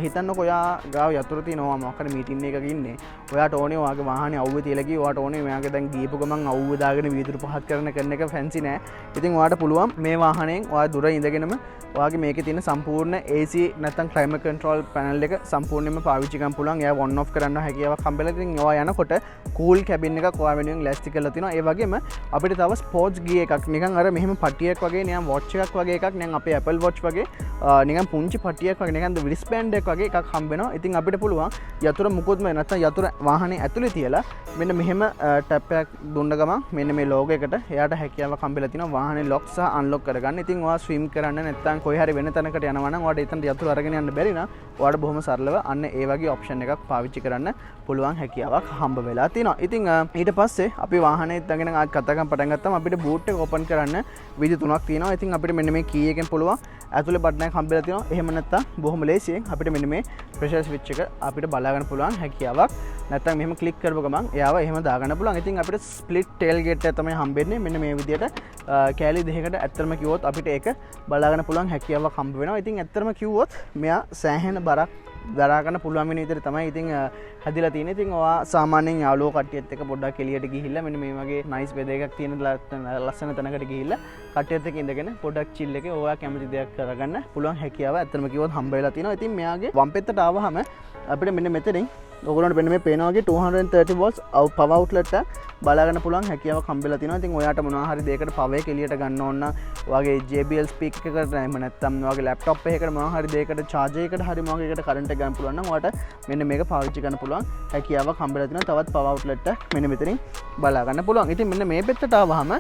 හිතන්නකො ඔයා ගාව යතුරු තියෙනවා මොකක් හරි මීටින් එකක ඉන්නේ. ඔයාට ඕනේ ඔයාගේ වාහනේ අවුවේ තියලා ගියේ. ඔයාට ඕනේ මෙයාගේ දැන් ගියපු ගමන් අවුව දාගෙන වීදුරු පහත් කරන එක ෆැන්සි නෑ. ඉතින් ඔයාට පුළුවන් මේ වාහනයෙන් ඔයා දුර ඉඳගෙනම ඔයාගේ මේකේ තියෙන සම්පූර්ණ AC නැත්නම් ක්ලයිමේට් කන්ට්‍රෝල් පැනල් එක සම්පූර්ණයෙන්ම පාවිච්චි කරන්න පුළුවන්. එයා on off කරන්න හැකියාවක් හම්බෙලා. ඉතින් ඔයා යනකොට කූල් කැබින් එකක් ඔයා වෙනුවෙන් ලෑස්ති කරලා තිනවා. ඒ වගේම අපිට තව ස්පෝර්ට්ස් ගියර් එකක් නිකන් අර මෙහෙම පටියක් වගේ නිකන් වොච් එකක් වගේ එකක් නිකන් අපේ Apple Watch වගේ නිකන් පුංචි පටියක් වගේ නිකන් wristband එකක් වගේ එකක් හම්බ වෙනවා. ඉතින් අපිට පුළුවන් යතුරු මුකුත්ම නැත්නම් යතුරු වාහනේ ඇතුලේ තියලා මෙන්න මෙහෙම ටැප් එකක් දුන්න ගමන් මෙන්න මේ ලෝගෝ එකට එයාට හැකියාවක් හම්බෙලා තිනවා වාහනේ ලොක් සහ අන්ලොක් කරගන්න. ඉතින් ඔයා ස්විම් කරන්න නැත්නම් කොයි හරි වෙන තැනකට යනවා නම් ඔයාට එතනට යතුරු අරගෙන යන්න බැරි නම් ඔයාට බොහොම සරලව අන්න ඒ වගේ ඔප්ෂන් එකක් පාවිච්චි කරන්න පුළුවන් හැකියාවක් හම්බ වෙලා තිනවා. ඉතින් ඊට පස්සේ අපි වාහනේ ඉඳගෙන ආත් කතා කරන් පටන් ගත්තාම අපිට බූට් එක ඕපන් කරන්න විදි තුනක් තියෙනවා. ඉතින් අපිට මෙන්න මේ කී එකෙන් පුළුවන් ඇතුලේ බටන් එකක් හම්බෙලා තියෙනවා. එහෙම නැත්නම් බොහොම ලේසියෙන් අපිට මෙන්න මේ ප්‍රෙෂර් ස්විච් එක අපිට බලා ගන්න පුළුවන් හැකියාවක්. නැත්නම් මෙහෙම ක්ලික් කරපුව ගමන් එයාව එහෙම දාගන්න පුළුවන්. ඉතින් අපිට ස්ප්ලිට් ටේල් ගේට් එක තමයි හම්බෙන්නේ. මෙන්න මේ විදියට කෑලි දෙකකට ඇත්තටම කිව්වොත් අපිට ඒක බලා ගන්න පුළුවන් හැකියාවක් හම්බ වෙනවා. ඉතින් ඇත්තටම කිව්වොත් මෙයා සෑහෙන බරක් දරා ගන්න පුළුවන් වෙන විදිහට තමයි ඉතින් හදිලා තියෙන්නේ. ඉතින් ඔයා සාමාන්‍යයෙන් යාළුවෝ කට්ටියත් එක්ක පොඩ්ඩක් එළියට ගිහිල්ලා මෙන්න මේ වගේ නයිස් වෙදර් එකක් තියෙන ලස්සන තැනකට ගිහිල්ලා කට්ටියත් එක්ක ඉඳගෙන පොඩ්ඩක් chill එකේ ඔයා කැමති දෙයක් කරගන්න පුළුවන් හැකියාව ඇත්තටම කිව්වොත් හම්බ වෙලා තියෙනවා. ඉතින් මෙයාගේ වම් පැත්තට ආවහම අපිට මෙන්න මෙතනින් ඔයගොල්ලන්ට මෙන්න මේ පේනවා වගේ 230 volts power outlet එක බලා ගන්න පුළුවන් හැකියාවක් හම්බෙලා තියෙනවා. ඉතින් ඔයාට මොනවා හරි දෙයකට power එක එළියට ගන්න ඕන නම් ඔයාගේ JBL speaker එකකට එහෙම නැත්නම් ඔයාගේ laptop එකකට මොනවා හරි දෙයකට charger එකකට හරි මොනවා එකකට current එක ගන්න පුළුවන් නම් ඔයාට මෙන්න මේක පාවිච්චි කරන්න පුළුවන් හැකියාවක් හම්බෙලා තියෙනවා. තවත් power outlet එක මෙන්න මෙතනින් බලා ගන්න පුළුවන්. ඉතින් මෙන්න මේ පැත්තට ආවහම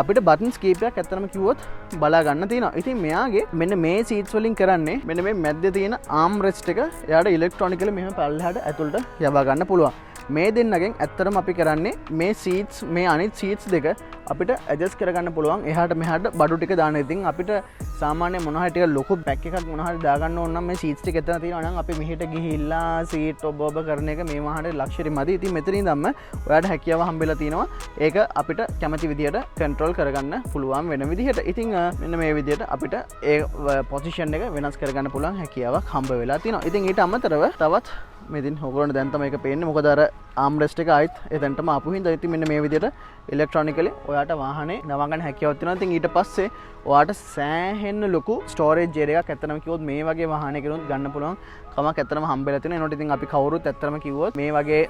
අපිට බටන්ස් කීපයක් ඇත්තටම කිව්වොත් බලා ගන්න තියෙනවා. ඉතින් මෙයාගේ මෙන්න මේ සීට්ස් වලින් කරන්නේ මෙන්න මේ මැද්දේ තියෙන ආම් රෙස්ට් එක එයාට ඉලෙක්ට්‍රොනිකලි මෙහෙම පල්ලෙහාට ඇතුළට යවා ගන්න පුළුවන්. මේ දෙන්නගෙන් ඇත්තටම අපි කරන්නේ මේ සීට්ස් මේ අනිත් සීට්ස් දෙක අපිට ඇඩ්ජස්ට් කරගන්න පුළුවන් එහාට මෙහාට බඩු ටික දාන්න. ඉතින් අපිට සාමාන්‍ය මොනවා හරි ටික ලොකු බෑග් එකක් මොනවා හරි දාගන්න ඕන නම් මේ සීට්ස් ටික එතන තියෙනවා නම් අපි මෙහෙට ගිහිල්ලා සීට් ඔබ කරන එක මේ වාහනේ ලක්ෂරි මදි. ඉතින් මෙතනින් ඉඳන්ම ඔයාලට හැකියාව හම්බෙලා තිනවා ඒක අපිට කැමති විදියට කන්ට්‍රෝල් කරගන්න පුළුවන් වෙන විදිහට. ඉතින් මෙන්න මේ විදියට අපිට ඒ පොසිෂන් එක වෙනස් කරගන්න පුළුවන් හැකියාවක් හම්බ වෙලා තිනවා. ඉතින් ඊට අමතරව තවත් මෙතින් ඔයගොල්ලන්ට දැන් තමයි ඒක පේන්නේ. මොකද අර ආම් රෙස්ට් එක ආයිත් එතනටම ආපු හින්දා ඉතින් මෙන්න මේ විදියට ඉලෙක්ට්‍රොනිකලි ඔයාට වාහනේ නවගන්න හැකියාවක් තියෙනවා. ඉතින් ඊට පස්සේ ඔයාට සෑහෙන්න ලොකු ස්ටෝරේජ් ඒරියා එකක් ඇත්තටම කිව්වොත් මේ වගේ වාහනයකිනුත් ගන්න පුළුවන් කමක් ඇත්තටම හම්බෙලා තියෙනවා. ඒනොට ඉතින් අපි කවුරුත් ඇත්තටම කිව්වොත් මේ වගේ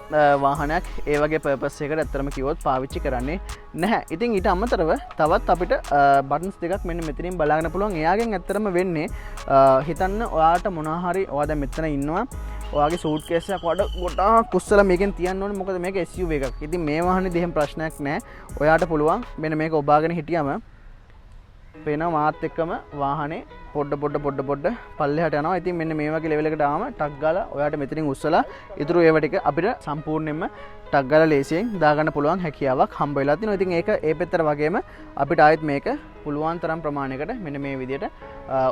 වාහනයක් ඒ වගේ පර්පස් එකකට ඇත්තටම කිව්වොත් පාවිච්චි කරන්නේ නැහැ. ඉතින් ඊට අමතරව තවත් අපිට බටන්ස් දෙකක් මෙන්න මෙතනින් බලාගන්න පුළුවන්. එයාගෙන් ඇත්තටම වෙන්නේ හිතන්න ඔයාට මොනවා හරි ඔයා දැන් මෙතන ඉන්නවා ඔයාගේ සූට් කේස් එකක් වඩ ගොඩාක් උස්සලා මේකෙන් තියන්න ඕනේ. මොකද මේක SUV එකක්. ඉතින් මේ වාහනේ දෙහෙම ප්‍රශ්නයක් නැහැ. ඔයාට පුළුවන් මෙන්න මේක ඔබාගෙන හිටියම පේනවා මාත් එක්කම වාහනේ පොඩ්ඩ පල්ලෙහාට යනවා. ඉතින් මෙන්න මේ වගේ ලෙවල් එකට ආවම ටක් ගාලා ඔයාට මෙතනින් උස්සලා ඉතුරු ඒවා ටික අපිට සම්පූර්ණයෙන්ම ටක් ගාලා ලේසියෙන් දාගන්න පුළුවන් හැකියාවක් හම්බ වෙලා තිනවා. ඉතින් ඒක ඒ පැත්තට වගේම අපිට ආයෙත් මේක පුළුවන් තරම් ප්‍රමාණයකට මෙන්න මේ විදිහට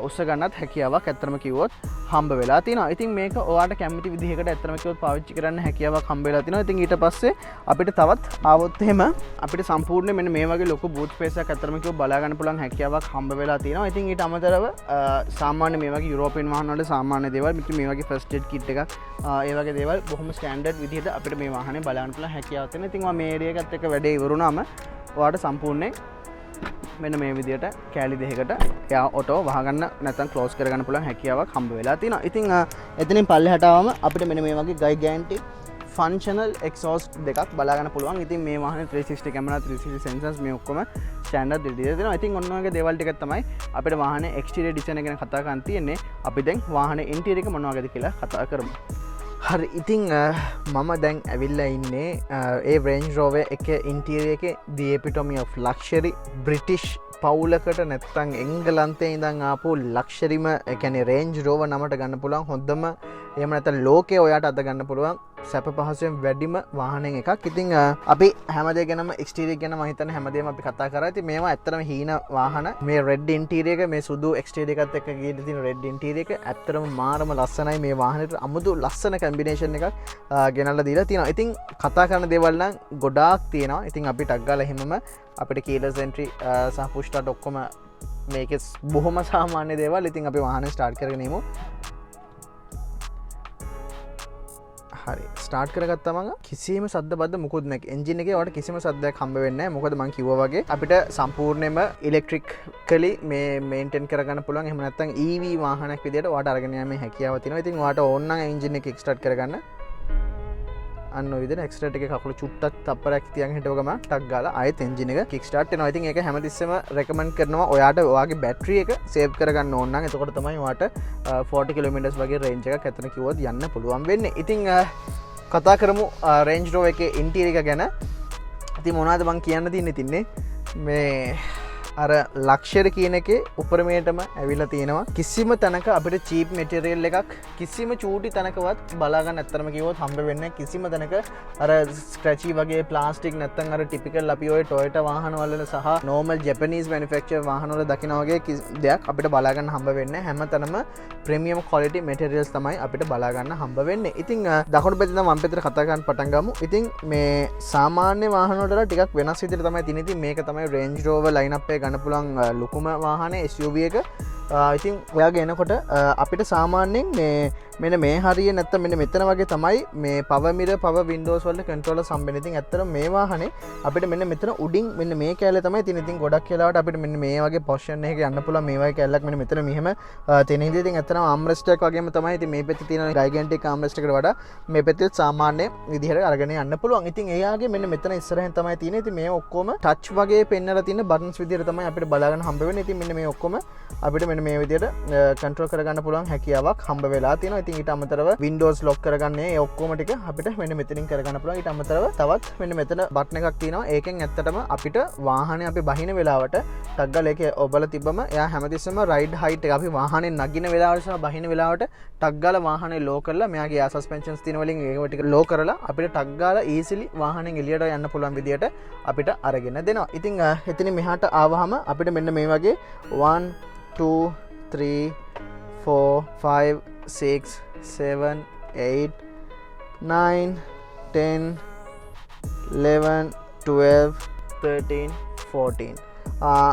උස්ස ගන්නත් හැකියාවක් ඇත්තටම කිව්වොත් හම්බ වෙලා තිනවා. ඉතින් මේක ඔයාට කැමති විදිහකට ඇත්තටම කිව්වොත් පාවිච්චි කරන්න හැකියාවක් හම්බ වෙලා තිනවා. ඉතින් ඊට පස්සේ අපිට තවත් ආවොත් එහෙම අපිට සම්පූර්ණ මෙන්න මේ වගේ ලොකු බූට් ස්පේස් එකක් ඇත්තටම කිව්වොත් බලා ගන්න පුළුවන් හැකියාවක් හම්බ වෙලා තිනවා. ඉතින් ඊට අමතරව සාමාන්‍ය මේ වගේ යුරෝපියන් වාහන වල සාමාන්‍ය දේවල් මේ වගේ ෆස්ට් එඩ් කිට් එකක් ඒ වගේ දේවල් බොහොම ස්ටෑන්ඩඩ් විදිහට අපිට මේ වාහනේ බලන්න පුළුවන් හැකියාවක් තියෙනවා. ඉතින් මේ ඒරියා එකත් එක්ක වැඩේ ඉවරුනාම ඔයාට සම්පූර්ණයෙන් මෙන්න මේ විදියට කෑලි දෙකකට එයා ඔටෝ වහගන්න නැත්නම් ක්ලෝස් කරගන්න පුළුවන් හැකියාවක් හම්බ වෙලා තියෙනවා. ඉතින් එතනින් පල්ලෙහාට ආවම අපිට මෙන්න මේ වගේ gigantic functional exhaust දෙකක් බලා ගන්න පුළුවන්. ඉතින් මේ වාහනේ 360 camera 360 sensors මේ ඔක්කොම ස්ටෑන්ඩඩ් විදිහට දෙනවා. ඉතින් ඔන්න ඔයගේ දේවල් ටිකක් තමයි අපිට වාහනේ exterior design එක ගැන කතා කරන්න තියෙන්නේ. අපි දැන් වාහනේ interior එක මොන වගේද කියලා කතා කරමු. හරි ඉතින් මම දැන් ඇවිල්ලා ඉන්නේ ඒ Range Rover එක ඉන්ටීරියර් එකේ the epitome of luxury British පවුලකට නැත්තම් එංගලන්තේ ඉඳන් ආපු ලක්ෂරිම ඒ කියන්නේ Range Rover නමට ගන්න පුළුවන් හොඳම එහෙම නැත්නම් ලෝකේ ඔයාට අත ගන්න පුළුවන් සැප පහසුවෙන් වැඩිම වාහනෙන් එකක්. ඉතින් අපි හැමදේ ගැනම එක්ස්ටීරියර් ගැන මම හිතන්නේ හැමදේම අපි කතා කරා. ඉතින් මේවා ඇත්තටම හීන වාහන. මේ රෙඩ් ඉන්ටීරියර් එක මේ සුදු එක්ස්ටීරියර් එකත් එක්ක ගිහින් තියෙන රෙඩ් ඉන්ටීරියර් එක ඇත්තටම මාරම ලස්සනයි. මේ වාහනේට අමුතු ලස්සන කම්බිනේෂන් එකක් ගෙනල්ලා දීලා තියෙනවා. ඉතින් කතා කරන දේවල් නම් ගොඩාක් තියෙනවා. ඉතින් අපි ටක් ගාලා එහෙමම අපිට කීලර්ස් එන්ට්‍රි සහ පුෂ් ස්ටාර්ට් ඔක්කොම මේකේ බොහොම සාමාන්‍ය දේවල්. ඉතින් අපි වාහනේ ස්ටාර්ට් කරගෙන ඉමු. හරි ස්ටාර්ට් කරගත්තම කිසිම සද්ද බද්ද මුකුත් නැහැ. එන්ජින් එකේ ඔයාලට කිසිම සද්දයක් හම්බ වෙන්නේ නැහැ. මොකද මම කිව්වා වගේ අපිට සම්පූර්ණයෙන්ම ඉලෙක්ට්‍රිකලි මේ මේන්ටේන් කරගන්න පුළුවන්. එහෙම නැත්නම් EV වාහනයක් විදියට ඔයාලට අරගෙන යෑමේ හැකියාව තියෙනවා. ඉතින් ඔයාලට ඕන නම් එන්ජින් එක එක්ස්ටාර්ට් කරගන්න. අන්න ඔය විදිහට එක්ස්ට්‍රාට් එකේ කකුල චුට්ටක් තප්පරයක් තියන් හිටව ගමන් ටක් ගාලා ආයෙත් එන්ජින් එක කික් ස්ටාර්ට් වෙනවා. ඉතින් ඒක හැමතිස්සෙම රෙකමන්ඩ් කරනවා ඔයාට ඔයාගේ බැටරි එක සේව් කරගන්න ඕන නම්. එතකොට තමයි ඔයාට 40 කිලෝමීටර්ස් වගේ රේන්ජ් එකක් ඇතන කිව්වොත් යන්න පුළුවන් වෙන්නේ. ඉතින් කතා කරමු රේන්ජ් රෝවර් එකේ ඉන්ටීරියර් එක ගැන. ඉතින් මොනවද මං කියන්න තින්නේ මේ අර ලක්ෂරි කියන එකේ උපරිමයටම ඇවිල්ලා තියෙනවා. කිසිම තැනක අපිට චීප් මෙටීරියල් එකක් කිසිම චූටි තැනකවත් බලා ගන්න ඇත්තටම කිව්වොත් හම්බ වෙන්නේ නැහැ. කිසිම තැනක අර ස්ක්‍රැචි වගේ ප්ලාස්ටික් නැත්නම් අර ටිපිකල් අපි ඔය Toyota වාහන වල සහ normal Japanese manufacturer වාහන වල දකින්න වගේ දෙයක් අපිට බලා ගන්න හම්බ වෙන්නේ නැහැ. හැමතැනම ප්‍රීමියම් ක්වොලිටි මෙටීරියල්ස් තමයි අපිට බලා ගන්න හම්බ වෙන්නේ. ඉතින් දකුණු පැත්තේ නම් වම් පැත්තට කතා කරන්න පටන් ගමු. ඉතින් මේ සාමාන්‍ය වාහන වලට ටිකක් වෙනස් විදිහට තමයි තියෙන්නේ. ඉතින් මේක තමයි Range Rover lineup එක ගන්න පුළුවන් ලොකුම වාහනේ SUV එක. ඉතින් ඔයාගේ එනකොට අපිට සාමාන්‍යයෙන් මෙන්න මේ හරිය නැත්තම් මෙන්න මෙතන වගේ තමයි මේ power mirror power windows වල controller සම්බෙන්නේ. ඉතින් ඇත්තටම මේ වාහනේ අපිට මෙන්න මෙතන උඩින් මෙන්න මේ කැලේ තමයි තියෙන්නේ. ඉතින් ගොඩක් වෙලාවට අපිට මෙන්න මේ වගේ පොසිෂන් එකක යන්න පුළුවන්. මේ වගේ කැලලක් මෙන්න මෙතන මෙහෙම තියෙන හින්දා ඉතින් ඇත්තටම armrest එකක් වගේම තමයි. ඉතින් මේ පැත්තේ තියෙන gigantic armrest එකට වඩා මේ පැත්තේ සාමාන්‍ය විදිහට අරගෙන යන්න පුළුවන්. ඉතින් එයාගේ මෙන්න මෙතන ඉස්සරහින් තමයි තියෙන්නේ. ඉතින් මේ ඔක්කොම touch වගේ පෙන්නලා තියෙන buttons විදිහට තමයි අපිට බලාගන්න හම්බ වෙන්නේ. ඉතින් මෙන්න මේ ඔක්කොම අපිට මෙන්න මේ විදිහට කන්ට්‍රෝල් කරගන්න පුළුවන් හැකියාවක් හම්බ වෙලා තියෙනවා. ඉතින් ඊට අමතරව Windows lock කරගන්නේ ඒ ඔක්කොම ටික අපිට මෙන්න මෙතනින් කරගන්න පුළුවන්. ඊට අමතරව තවත් මෙන්න මෙතන බටන් එකක් තියෙනවා. ඒකෙන් ඇත්තටම අපිට වාහනේ අපි බහින වෙලාවට ටක් ගාලා ඒක ඔබලා තිබ්බම එයා හැමතිස්සෙම රයිඩ් හයිට් එක අපි වාහනේ නගින වෙලාවට සහ බහින වෙලාවට ටක් ගාලා වාහනේ ලෝ කරලා මෙයාගේ එයා සස්පෙන්ෂන්ස් තියෙන වලින් ඒව ටික ලෝ කරලා අපිට ටක් ගාලා ඊසිලි වාහනෙන් එළියට යන්න පුළුවන් විදියට අපිට අරගෙන දෙනවා. ඉතින් එතනින් මෙහාට ආවහම අපිට මෙන්න මේ වගේ 1 2 3 4 5 6 7 8 9 10 11 12 13 14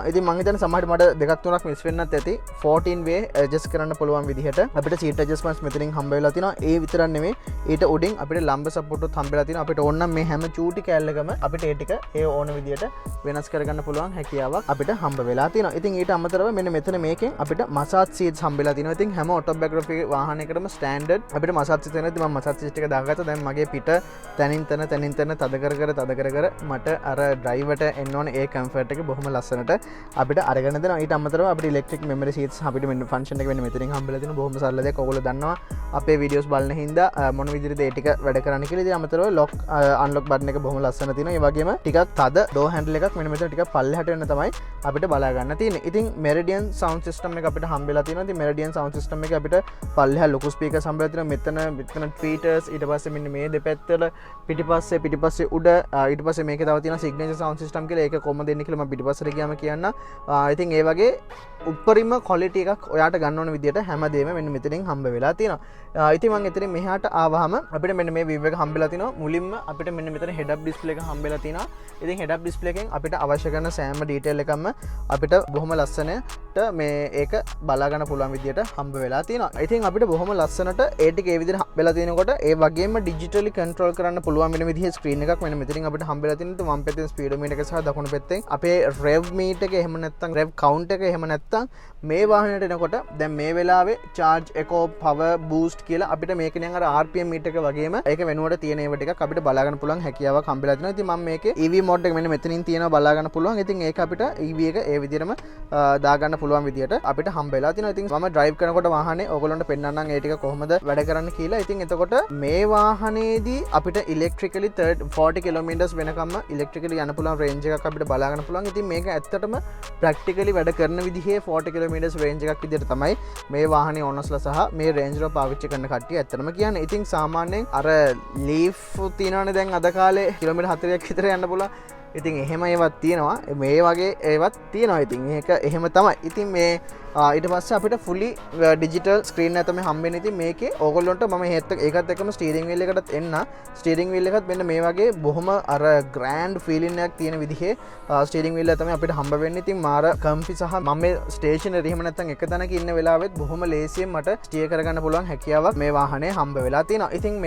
ඉතින් මං හිතන්නේ සමහරට මට දෙකක් තුනක් මිස් වෙන්නත් ඇති. 14 way adjust කරන්න පුළුවන් විදිහට අපිට seat adjustments මෙතනින් හම්බ වෙලා තිනවා. ඒ විතරක් නෙමෙයි ඊට උඩින් අපිට ලම්බ support උත් හම්බ වෙලා තිනවා. අපිට ඕන නම් මේ හැම චූටි කැලලකම අපිට ඒ ටික ඒ ඕන විදිහට වෙනස් කරගන්න පුළුවන් හැකියාවක් අපිට හම්බ වෙලා තිනවා. ඉතින් ඊට අමතරව මෙන්න මෙතන මේකෙන් අපිට massage seats හම්බ වෙලා තිනවා. ඉතින් හැම autobiography වාහනයකටම standard අපිට massage seat තියෙනවා. ඉතින් මම massage seat එක දාගත්තා. දැන් මගේ පිට තනින් තන තද කර මට අර driverට එන්න ඕන ඒ comfort එක බොහොම ලස්සනට අපිට අරගෙන දෙනවා. ඊට අමතරව අපිට electric memory seats අපිට මෙන්න function එක වෙන්න මෙතනින් හම්බෙලා තියෙනවා. බොහොම සරල දෙයක්. ඔයගොල්ලෝ දන්නවා අපේ videos බලන හින්දා මොන විදිහටද ඒ ටික වැඩ කරන්න කියලා. ඉතින් අමතරව lock unlock button එක බොහොම ලස්සන තියෙනවා. ඒ වගේම ටිකක් තද door handle එකක් මෙන්න මෙතන ටිකක් පල්ලෙහාට වෙන්න තමයි අපිට බලා ගන්න තියෙන්නේ. ඉතින් Meridian sound system එක අපිට හම්බෙලා තියෙනවා. ඉතින් Meridian sound system එක අපිට පල්ලෙහා ලොකු speakers හම්බෙලා තියෙනවා. මෙතන tweeters ඊට පස්සේ මෙන්න මේ දෙපැත්තවල පිටිපස්සේ උඩ ඊට පස්සේ මේකේ තව තියෙනවා signature sound system කියලා. ඒක කොහොමද දෙන්නේ කියලා මම පිටිපස්සට ගියාම කියන්න. ඉතින් ඒ වගේ උපරිම quality එකක් ඔයාට ගන්න ඕන විදිහට හැමදේම මෙන්න මෙතනින් හම්බ වෙලා තියෙනවා. ඉතින් මම එතනින් මෙහාට ආවහම අපිට මෙන්න මේ view එක හම්බෙලා තිනවා. මුලින්ම අපිට මෙන්න මෙතන head up display එක හම්බෙලා තිනවා. ඉතින් head up display එකෙන් අපිට අවශ්‍ය කරන සෑම detail එකක්ම අපිට බොහොම ලස්සනට මේ ඒක බලා ගන්න පුළුවන් විදිහට හම්බ වෙලා තියෙනවා. ඉතින් අපිට බොහොම ලස්සනට ඒ ටික ඒ විදිහට හම්බෙලා තිනකොට ඒ වගේම digitally control කරන්න පුළුවන් වෙන විදිහේ screen එකක් මෙන්න මෙතනින් අපිට හම්බෙලා තියෙනවා. වම් පැත්තෙන් speedometer එක සහ දකුණු පැත්තෙන් අපේ rev meter එක එහෙම නැත්නම් rev count එක එහෙම නැත්නම් මේ වාහනේට එනකොට දැන් මේ වෙලාවේ charge eco power boost කියලා අපිට මේක නිකන් අර RPM meter එක වගේම ඒක වෙනුවට තියෙන ඒවා ටිකක් අපිට බලා ගන්න පුළුවන් හැකියාවක් හම්බෙලා තියෙනවා. ඉතින් මම මේකේ EV mode එක මෙන්න මෙතනින් තියෙනවා බලා ගන්න පුළුවන්. ඉතින් ඒක අපිට EV එක ඒ විදිහටම දා ගන්න පුළුවන් විදියට අපිට හම්බ වෙලා තිනවා. ඉතින් මම ඩ්‍රයිව් කරනකොට වාහනේ ඔයගොල්ලන්ට පෙන්නන්නම් ඒ ටික කොහොමද වැඩ කරන්න කියලා. ඉතින් එතකොට මේ වාහනේදී අපිට ඉලෙක්ට්‍රිකලි 40 කිලෝමීටර්ස් වෙනකම්ම ඉලෙක්ට්‍රිකලි යන්න පුළුවන් රේන්ජ් එකක් අපිට බලා ගන්න පුළුවන්. ඉතින් මේක ඇත්තටම ප්‍රැක්ටිකලි වැඩ කරන විදිහේ 40 කිලෝමීටර්ස් රේන්ජ් එකක් විදිහට තමයි මේ වාහනේ ඕනර්ස්ලා සහ මේ රේන්ජ් රෝවර් පාවිච්චි කරන කට්ටිය ඇත්තටම කියන්නේ. ඉතින් සාමාන්‍යයෙන් අර ලීෆ් තියෙනවනේ දැන් අද කාලේ කිලෝමීටර් 40ක් විතර යන්න පුළුවන්. ඉතින් එහෙම ඒවත් තියෙනවා. මේ වගේ ඒවත් තියෙනවා. ඉතින් ඒක එහෙම තමයි. ඉතින් මේ ඊට පස්සේ අපිට fully digital screen එක තමයි හම්බෙන්නේ. ඉතින් මේකේ ඕගොල්ලන්ට මම ඒකත් එක්කම steering wheel එකටත් එන්න. steering wheel එකත් මෙන්න මේ වගේ බොහොම අර grand feeling එකක් තියෙන විදිහේ steering wheel එක තමයි අපිට හම්බ වෙන්නේ. ඉතින් මාර comfy සහ මම මේ stationary එහෙම නැත්නම් එක තැනක ඉන්න වෙලාවෙත් බොහොම ලේසියෙන් මට steer කරගන්න පුළුවන් හැකියාවක් මේ වාහනේ හම්බ වෙලා තියෙනවා. ඉතින්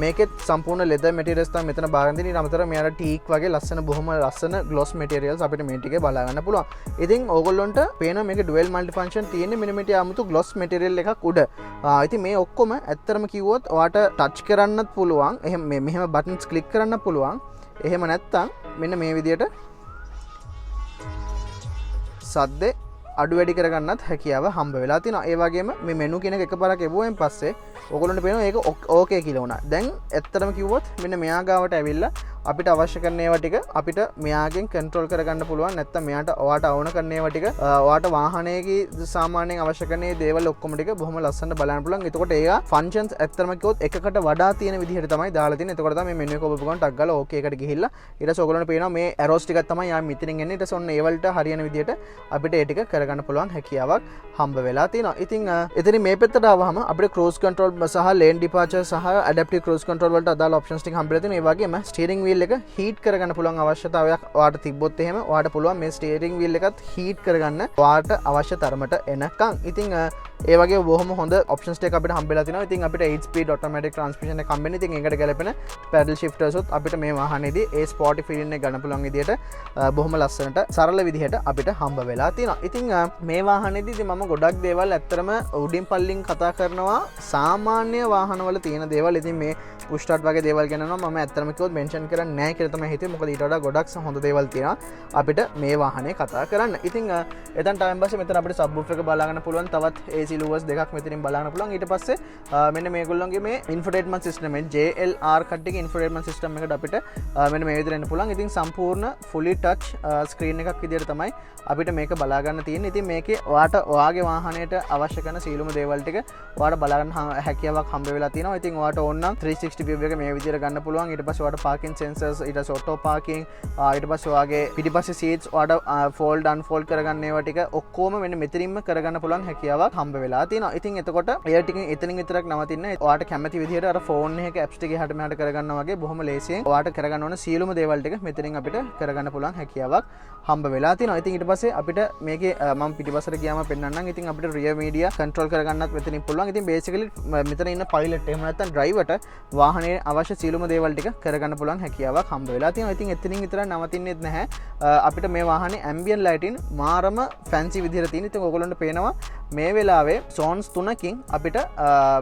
මේකෙත් සම්පූර්ණ leather materials තමයි මෙතන බාගෙන තියෙන්නේ. ඊට අමතරව මෙයාට teak වගේ ලස්සන බොහොම ලස්සන gloss materials අපිට මේ ටිකේ බලා ගන්න පුළුවන්. ඉතින් ඕගොල්ලන්ට පේනවා මේක dual multifunction තියෙන්නේ මෙන්න මේටි 아무තු gloss material එකක් උඩ. ඉතින් මේ ඔක්කොම ඇත්තටම කිව්වොත් ඔයාට touch කරන්නත් පුළුවන්. එහෙම මෙහෙම buttons click කරන්න පුළුවන්. එහෙම නැත්නම් මෙන්න මේ විදියට සද්දේ අඩු වැඩි කරගන්නත් හැකියාව හම්බ වෙලා තියෙනවා. ඒ වගේම මේ මෙනු කියන එක එකපාරක් එවුවෙන් පස්සේ ඔයගොල්ලන්ට පේනවා ඒක ඕකේ කියලා වුණා. දැන් ඇත්තටම කිව්වොත් මෙන්න මෙයා ගාවට ඇවිල්ලා අපිට අවශ්‍ය කරන ඒවා ටික අපිට මෙයාගෙන් කන්ට්‍රෝල් කරගන්න පුළුවන්. නැත්නම් මෙයාට ඔයාට අවුන කරන ඒවා ටික ඔයාට වාහනයේ සාමාන්‍යයෙන් අවශ්‍ය කරන දේවල් ඔක්කොම ටික බොහොම ලස්සනට බලන්න පුළුවන්. එතකොට ඒවා ෆන්ක්ෂන්ස් ඇත්තටම කිව්වොත් එකකට වඩා තියෙන විදිහට තමයි දාලා තියෙන්නේ. එතකොට තමයි මේ මෙනු එක ඔබ ගන්න ටක් ගාලා ඕකේ එකට ගිහිල්ලා ඊට පස්සේ ඔයගොල්ලන්ට පේනවා මේ ඇරෝස් ටිකක් තමයි යා මෙතනින් එන්නේ. ඊට පස්සේ ඔන්න ඒ වලට හරියන විදිහට අපිට ඒ ටික කරගන්න පුළුවන් හැකියාවක් හම්බ වෙලා තියෙනවා. ඉතින් එතනින් මේ පැත්තට ආවහම අපිට ක්‍රූස් කන්ට්‍රෝල් සහ ලේන් ඩිපාචර් සහ ඇඩැප්ටිව් ක්‍රූස් කන්ට්‍රෝල් වලට අදාළ ඔප්ෂන්ස් ටික හම්බ වෙලා තියෙනවා. ඒ වගේම ස්ටියරින් වීල් එක හීට් කරගන්න පුළුවන් අවශ්‍යතාවයක් ඔයාට තිබ්බොත් එහෙම ඔයාට පුළුවන් මේ ස්ටියරින් වීල් එකත් හීට් කරගන්න ඔයාට අවශ්‍ය තරමට එනකම්. ඉතින් ඒ වගේ බොහොම හොඳ ඔප්ෂන්ස් ටික අපිට හම්බෙලා තිනවා. ඉතින් අපිට 8 speed automatic transmission එක හම්බෙන්නේ. ඉතින් ඒකට ගැලපෙන paddle shifters උත් අපිට මේ වාහනේදී ඒ sporty feeling එක ගන්න පුළුවන් විදිහට බොහොම ලස්සනට සරල විදිහට අපිට හම්බ වෙලා තියෙනවා. ඉතින් මේ වාහනේදී ඉතින් මම ගොඩක් දේවල් ඇත්තරම උඩින් පල්ලින් කතා කරනවා සාමාන්‍ය වාහනවල තියෙන දේවල්. ඉතින් මේ push start වගේ දේවල් ගැන නම් මම ඇත්තටම කිව්වොත් මෙන්ෂන් කරන්නේ නැහැ කියලා තමයි හිතුවේ. මොකද ඊට වඩා ගොඩක් හොඳ දේවල් තියෙනවා අපිට මේ වාහනේ කතා කරන්න. ඉතින් එතන ටයිම් පස්සේ මෙතන අපිට subwoofer එක බලා ගන්න පුළුවන්. තවත් AC louvers දෙකක් මෙතනින් බලා ගන්න පුළුවන්. ඊට පස්සේ මෙන්න මේගොල්ලන්ගේ මේ infotainment system එක JLR කට්ටියගේ infotainment system එකට අපිට මෙන්න මේ විදිහට එන්න පුළුවන්. ඉතින් සම්පූර්ණ fully touch screen එකක් විදිහට තමයි අපිට මේක බලා ගන්න තියෙන්නේ. ඉතින් මේකේ ඔයාට ඔයාගේ වාහනයට අවශ්‍ය කරන සීලුම දේවල් ටික ඔයාට බලා ගන්න හැකියාවක් හම්බ වෙලා තියෙනවා. ඉතින් ඔයාට ඕන නම් 360 view එක මේ විදිහට ගන්න පුළුවන්. ඊට පස්සේ ඔයාට parking sensors, ඊට පස්සේ auto parking, ඊට පස්සේ ඔයාගේ පිටිපස්සේ seats ඔයාට fold unfold කරගන්න ඒවා ටික ඔක්කොම මෙන්න මෙතනින්ම කරගන්න පුළුවන් හැකියාවක් හම්බ වෙලා තියෙනවා. ඉතින් එතකොට එයා ටිකෙන් එතනින් විතරක් නවතින්නේ. ඔයාට කැමති විදිහට අර phone එකක apps ටික එහාට මෙහාට කරගන්නවා වගේ බොහොම ලේසියෙන් ඔයාට කරගන්න ඕන සීලුම දේවල් ටික මෙතනින් අපිට කරගන්න පුළුවන් හැකියාවක් හම්බ වෙලා තියෙනවා. ඉතින් ඊට පස්සේ අපිට මේකේ මම පිටිපස්සට ගියාම පෙන්නන්නම්. ඉතින් අපිට rear media control කරගන්නත් මෙතනින් පුළුවන්. ඉතින් basically මෙතන ඉන්න pilot එහෙම නැත්නම් driverට වාහනේ අවශ්‍ය සීලුම දේවල් ටික කරගන්න පුළුවන් හැකියාවක් හම්බ වෙලා තියෙනවා. ඉතින් එතනින් විතරක් නවතින්නේත් නැහැ. අපිට මේ වාහනේ ambient lighting මාරම fancy විදිහට තියෙන. ඉතින් ඔයගොල්ලන්ට පේනවා මේ වෙලාවේ zones 3කින් අපිට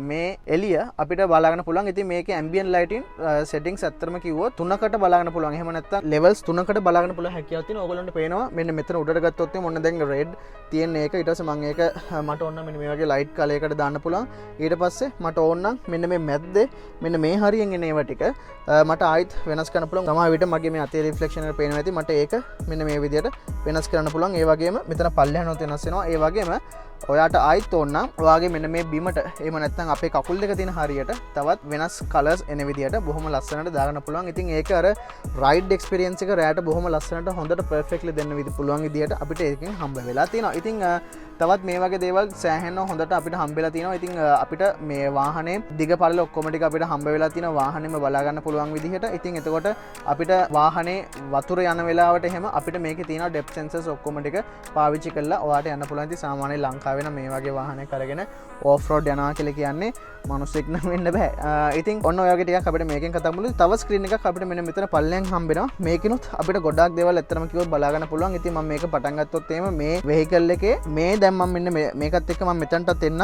මේ එළිය අපිට බලාගන්න පුළුවන්. ඉතින් මේකේ ambient lighting settings ඇත්තටම කිව්වොත් 3කට බලාගන්න පුළුවන්. එහෙම නැත්නම් levels 3කට බලාගන්න පුළුවන් හැකියාවක් තියෙනවා. ඔයගොල්ලන්ට පේනවා මෙන්න මෙතන උඩට ගත්තොත් මොන දැන් red තියෙන එක. ඊට පස්සේ මම ඒක මට ඕන නම් මෙන්න මේ වගේ light color එකකට දාන්න පුළුවන්. ඊට පස්සේ මට ඕන නම් මෙන්න මේ මැද්දේ මෙන්න මේ හරියෙන් එන ඒවා ටික මට ආයිත් වෙනස් කරන්න පුළුවන්. සමහර විට මගේ මේ අතේ රිෆ්ලෙක්ෂන් එක පේනවා ඇති. මට ඒක මෙන්න මේ විදිහට වෙනස් කරන්න පුළුවන්. ඒ වගේම මෙතන පල්ලෙහානොත් වෙනස් වෙනවා. ඒ වගේම ඔයාට ආයිත් ඕන නම් ඔයාගේ මෙන්න මේ බිමට එහෙම නැත්නම් අපේ කකුල් දෙක තියෙන හරියට තවත් වෙනස් කලර්ස් එන විදිහට බොහොම ලස්සනට දාගන්න පුළුවන්. ඉතින් ඒක අර රයිඩ් එක්ස්පීරියන්ස් එක රැයට බොහොම ලස්සනට හොඳට පර්ෆෙක්ට්ලි දෙන්න පුළුවන් විදිහට අපිට ඒකෙන් හම්බ වෙලා තියෙනවා. ඉතින් තවත් මේ වගේ දේවල් සෑහෙන හොඳට අපිට හම්බ වෙලා තියෙනවා. ඉතින් අපිට මේ වාහනේ දිග පළල ඔක්කොම ටික අපිට හම්බ වෙලා තියෙනවා වාහනේම බලා ගන්න පුළුවන් විදිහට. ඉතින් එතකොට අපිට වාහනේ වතුර යන වෙලාවට එහෙම අපිට මේකේ තියෙන ඩෙප්ත් සෙන්සර්ස් ඔක්කොම ටික පාවිච්චි කරලා ඔයාට යන්න පුළුවන්. ඉතින් සාමාන්‍ය ලංකාවේ නම් මේ වගේ වාහනයක් අරගෙන ඕෆ් රෝඩ් යනවා කියලා කියන්නේ මිනිස්සෙක් නම් වෙන්න බෑ. ඉතින් ඔන්න ඔය වගේ ටිකක් අපිට මේකෙන් කතා කරමු. තව ස්ක්‍රීන් එකක් අපිට මෙන්න මෙතන පල්ලෙන් හම්බෙනවා. මේකිනුත් අපිට ගොඩාක් දේවල් ඇත්තටම කිව්වොත් බලා ගන්න පුළුවන්. ඉතින් මම මේක පටන් ගත්තොත් එහෙම මේ වෙහිකල් එකේ මේ දැන් මම මෙන්න මේකත් එක්ක මම මෙතනටත් එන්න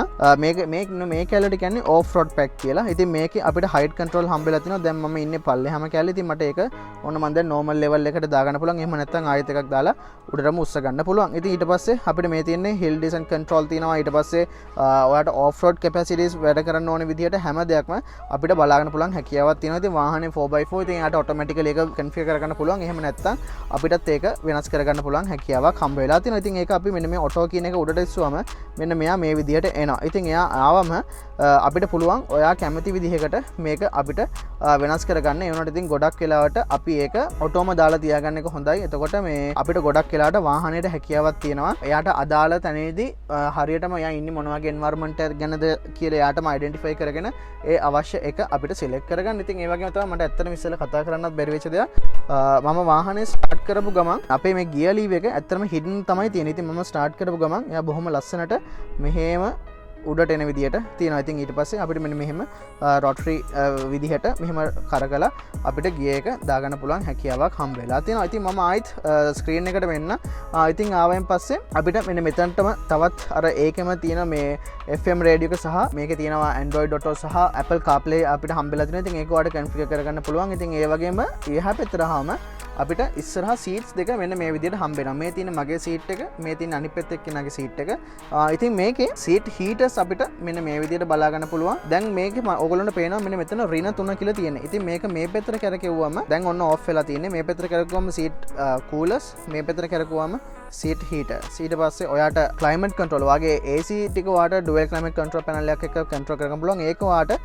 මේ කැලේට කියන්නේ ඕෆ් රෝඩ් පැක් කියලා. ඉතින් මේකේ අපිට හයිට් කන්ට්‍රෝල් හම්බෙලා තිනවා. දැන් මම ඉන්නේ පල්ලෙහාම කැලේ. ඉතින් මට ඒක ඕන මම දැන් නෝමල් ලෙවල් එකට දාගන්න පුළුවන්. එහෙම නැත්නම් ආයෙත් එකක් දාලා උඩටම උස්ස ගන්න පුළුවන්. ඉතින් ඊට පස්සේ අපිට මේ තියෙන්නේ හිල් ඩිසන්ට් කන්ට්‍රෝල් තියෙනවා. ඊට පස්සේ ඔයාලට ඕෆ් රෝඩ් කැපැසිටිස් වැඩ කරන්න ඕන විදිහට හැම දෙයක්ම අපිට බලාගන්න පුළුවන් හැකියාවක් තියෙනවා. ඉතින් වාහනේ 4x4 ඉතින් යාට ඔටෝමැටිකලි ඒක කන්ෆිගර් කරගන්න පුළුවන්. එහෙම නැත්නම් අපිටත් ඒක වෙනස් කරගන්න පුළුවන් හැකියාවක් හම්බ වෙලා තියෙනවා. ඉතින් ඒක අපි මෙන්න මේ ඔටෝ කියන එක උඩට ඉස්සුවම මෙන්න මෙයා මේ විදිහට එනවා. ඉතින් එයා ආවම අපිට පුළුවන් ඔයා කැමති විදිහකට මේක අපිට වෙනස් කරගන්න. ඒ වුණාට ඉතින් ගොඩක් වෙලාවට අපි ඒක ඔටෝම දාලා තියාගන්න එක හොඳයි. එතකොට මේ අපිට ගොඩක් වෙලාවට වාහනේට හැකියාවක් තියෙනවා. එයාට අදාළ තැනේදී හරියටම එයා ඉන්නේ මොන වගේ එන්වයරන්මන්ට් එකක් ගැනද කියලා එයාටම අයිඩෙන්ටිෆයි කරගෙන ඒ අවශ්‍ය එක අපිට සිලෙක්ට් කරගන්න. ඉතින් ඒ වගේම තමයි මට ඇත්තටම ඉස්සෙල්ලා කතා කරන්නත් බැරි වෙච්ච දෙයක්. මම වාහනේ ස්ටාර්ට් කරපු ගමන් අපේ මේ ගියර් ලීව් එක ඇත්තටම හිඩන් තමයි තියෙන්නේ. ඉතින් මම ස්ටාර්ට් කරපු ගමන් එයා බොහොම ලස්සනට මෙහෙම උඩට එන විදිහට තියෙනවා. ඉතින් ඊට පස්සේ අපිට මෙන්න මෙහෙම රොටරි විදිහට මෙහෙම කරකලා අපිට ගියර් එක දාගන්න පුළුවන් හැකියාවක් හම්බ වෙලා තියෙනවා. ඉතින් මම ආයිත් ස්ක්‍රීන් එකට වෙන්න. ඉතින් ආවෙන් පස්සේ අපිට මෙන්න මෙතනටම තවත් අර ඒකෙම තියෙන මේ FM රේඩියෝ එක සහ මේකේ තියෙනවා Android Auto සහ Apple CarPlay අපිට හම්බෙලා තියෙනවා. ඉතින් ඒක ඔයාලට කන්ෆිගර් කරගන්න පුළුවන්. ඉතින් ඒ වගේම එහා පැත්තටම අපිට ඉස්සරහා සීට්ස් දෙක මෙන්න මේ විදිහට හම්බ වෙනවා. මේ තියෙන මගේ සීට් එක, මේ තියෙන අනිත් පැත්තේ කෙනාගේ සීට් එක. ඉතින් මේකේ සීට් හීටර්ස් අපිට මෙන්න මේ විදිහට බලා ගන්න පුළුවන්. දැන් මේකේ ඔයගොල්ලන්ට පේනවා මෙන්න මෙතන රින 3 කියලා තියෙනවා. ඉතින් මේක මේ පැත්තට කරකෙව්වම දැන් ඔන්න ඔෆ් වෙලා තියෙන්නේ. මේ පැත්තට කරකෙව්වම සීට් කූලර්ස්, මේ පැත්තට කරකෙව්වම සීට් හීටර්. ඊට පස්සේ ඔයාට ක්ලයිමේට් කන්ට්‍රෝල් වගේ AC ටික ඔයාට ඩුවල් ක්ලයිමේට් කන්ට්‍රෝල් පැනල් එකක් එක්ක කන්ට්‍රෝල් කරගන්න පුළුවන්. ඒක ඔයාට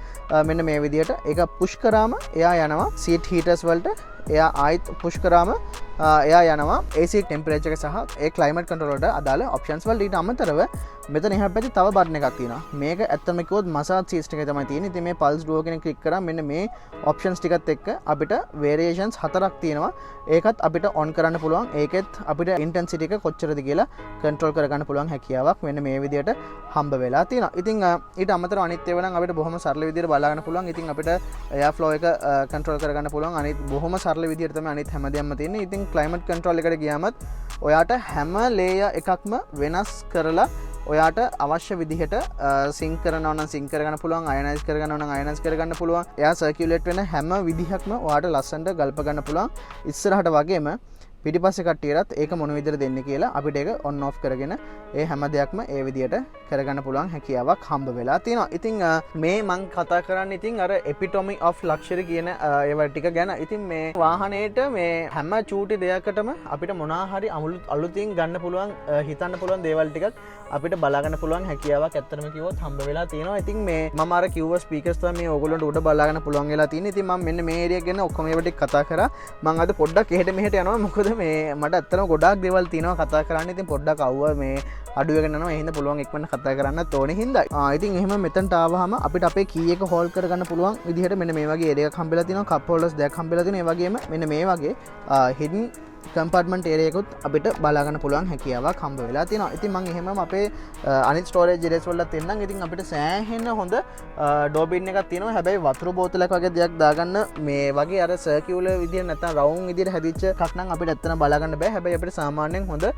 මෙන්න මේ විදිහට ඒක පුෂ් කරාම එයා යනවා සීට් හීටර්ස් වලට. එයා ආයිත් පුෂ් කරාම එයා යනවා AC ටෙම්පරේචර් එක සහ ඒ ක්ලයිමේට් කන්ට්‍රෝල් වලට අදාළ ඔප්ෂන්ස් වලට. ඊට අමතරව මෙතන එහා පැත්තේ තව බටන් එකක් තියෙනවා. මේක ඇත්තම කිව්වොත් මසාජ් සිස්ටම් එකේ තමයි තියෙන්නේ. ඉතින් මේ පල්ස් ඩුවෝ කෙනෙක් ක්ලික් කරාම මෙන්න මේ ඔප්ෂන්ස් ටිකත් එක්ක අපිට වේරියේෂන්ස් 4ක් තියෙනවා. ඒකත් අපිට ඔන් කරන්න පුළුවන්. ඒකෙත් අපිට ඉන්ටෙන්සිටි එක කොච්චරද කියලා කන්ට්‍රෝල් කරගන්න පුළුවන් හැකියාවක් මෙන්න මේ විදිහට හම්බ වෙලා තියෙනවා. ඉතින් ඊට අමතරව අනිත් ඒවා නම් අපිට බොහොම සරල විදිහට බලා ගන්න පුළුවන්. ඉතින් අපිට එයා ෆ්ලෝ එක කන්ට්‍රෝල් කරගන්න පුළුවන්. අනිත් බොහොම සරල විදිහට තමයි අනිත් හැමදේම තියෙන්නේ. ඉතින් ක්ලයිමේට් කන්ට්‍රෝල් එකට ගියාමත් ඔයාට හැම ලේයර් එකක්ම වෙනස් කරලා ඔයාට අවශ්‍ය විදිහට සිංක් කරනවා නම් සිංක් කරගන්න පුළුවන්, අයනයිස් කරගන්නවා නම් අයනයිස් කරගන්න පුළුවන්. එයා සර්කියුලේට් වෙන හැම විදිහක්ම ඔයාට ලස්සනට ගල්ප ගන්න පුළුවන්. ඉස්සරහට වගේම පිටිපස්සේ කට්ටියටත් ඒක මොන විදිහට දෙන්නේ කියලා අපිට ඒක ඔන් ඔෆ් කරගෙන ඒ හැම දෙයක්ම ඒ විදිහට කරගන්න පුළුවන් හැකියාවක් හම්බ වෙලා තියෙනවා. ඉතින් මේ මම කතා කරන්නේ ඉතින් අර එපිටොමි ඔෆ් ලක්ෂරි කියන ඒවා ටික ගැන. ඉතින් මේ වාහනේට මේ හැම චූටි දෙයකටම අපිට මොනවා හරි අලුතින් ගන්න පුළුවන් හිතන්න පුළුවන් දේවල් ටිකක් අපිට බලා ගන්න පුළුවන් හැකියාවක් ඇත්තටම කිව්වොත් හම්බ වෙලා තියෙනවා. ඉතින් මේ මම අර කිව්ව ස්පීකර්ස් තමයි මේ ඕගොල්ලන්ට උඩ බලා ගන්න පුළුවන් වෙලා තියෙන්නේ. ඉතින් මම මෙන්න මේ ඒරියා ගැන ඔක්කොම ඒවා ටික කතා කරා. මම අද පොඩ්ඩක් එහෙට මෙහෙට යනවා. මොකද මේ මට ඇත්තටම ගොඩාක් දේවල් තියෙනවා කතා කරන්න. ඉතින් පොඩ්ඩක් අවුව මේ අඩු වෙගෙන යනවා. ඒ හින්දා පුළුවන් ඉක්මනට කතා කරන්නත් ඕනේ හින්දා. ඉතින් එහෙම මෙතනට ආවහම අපිට අපේ කී එක හෝල්ඩ් කරගන්න පුළුවන් විදිහට මෙන්න මේ වගේ ඒරියා එකක් හම්බෙලා තියෙනවා. කප් හෝල්ඩර්ස් දෙකක් හම්බෙලා තියෙනවා. ඒ වගේම මෙන්න මේ වගේ හිඩන් කම්පාර්ට්මන්ට් ඒරියා එකකුත් අපිට බලා ගන්න පුළුවන් හැකියාවක් හම්බ වෙලා තියෙනවා. ඉතින් මම එහෙමම අපේ අනිත් ස්ටෝරේජ් ඒරියාස් වලත් එන්නම්. ඉතින් අපිට සෑහෙන හොඳ ඩෝබින් එකක් තියෙනවා. හැබැයි වතුර බෝතලයක් වගේ දෙයක් දාගන්න මේ වගේ අර සර්කියුලර් විදියට නැත්නම් රවුන්ඩ් විදියට හැදිච්ච එකක් නම් අපිට ඇත්තටම බලා ගන්න බෑ. හැබැයි අපිට සාමාන්‍යයෙන් හොඳ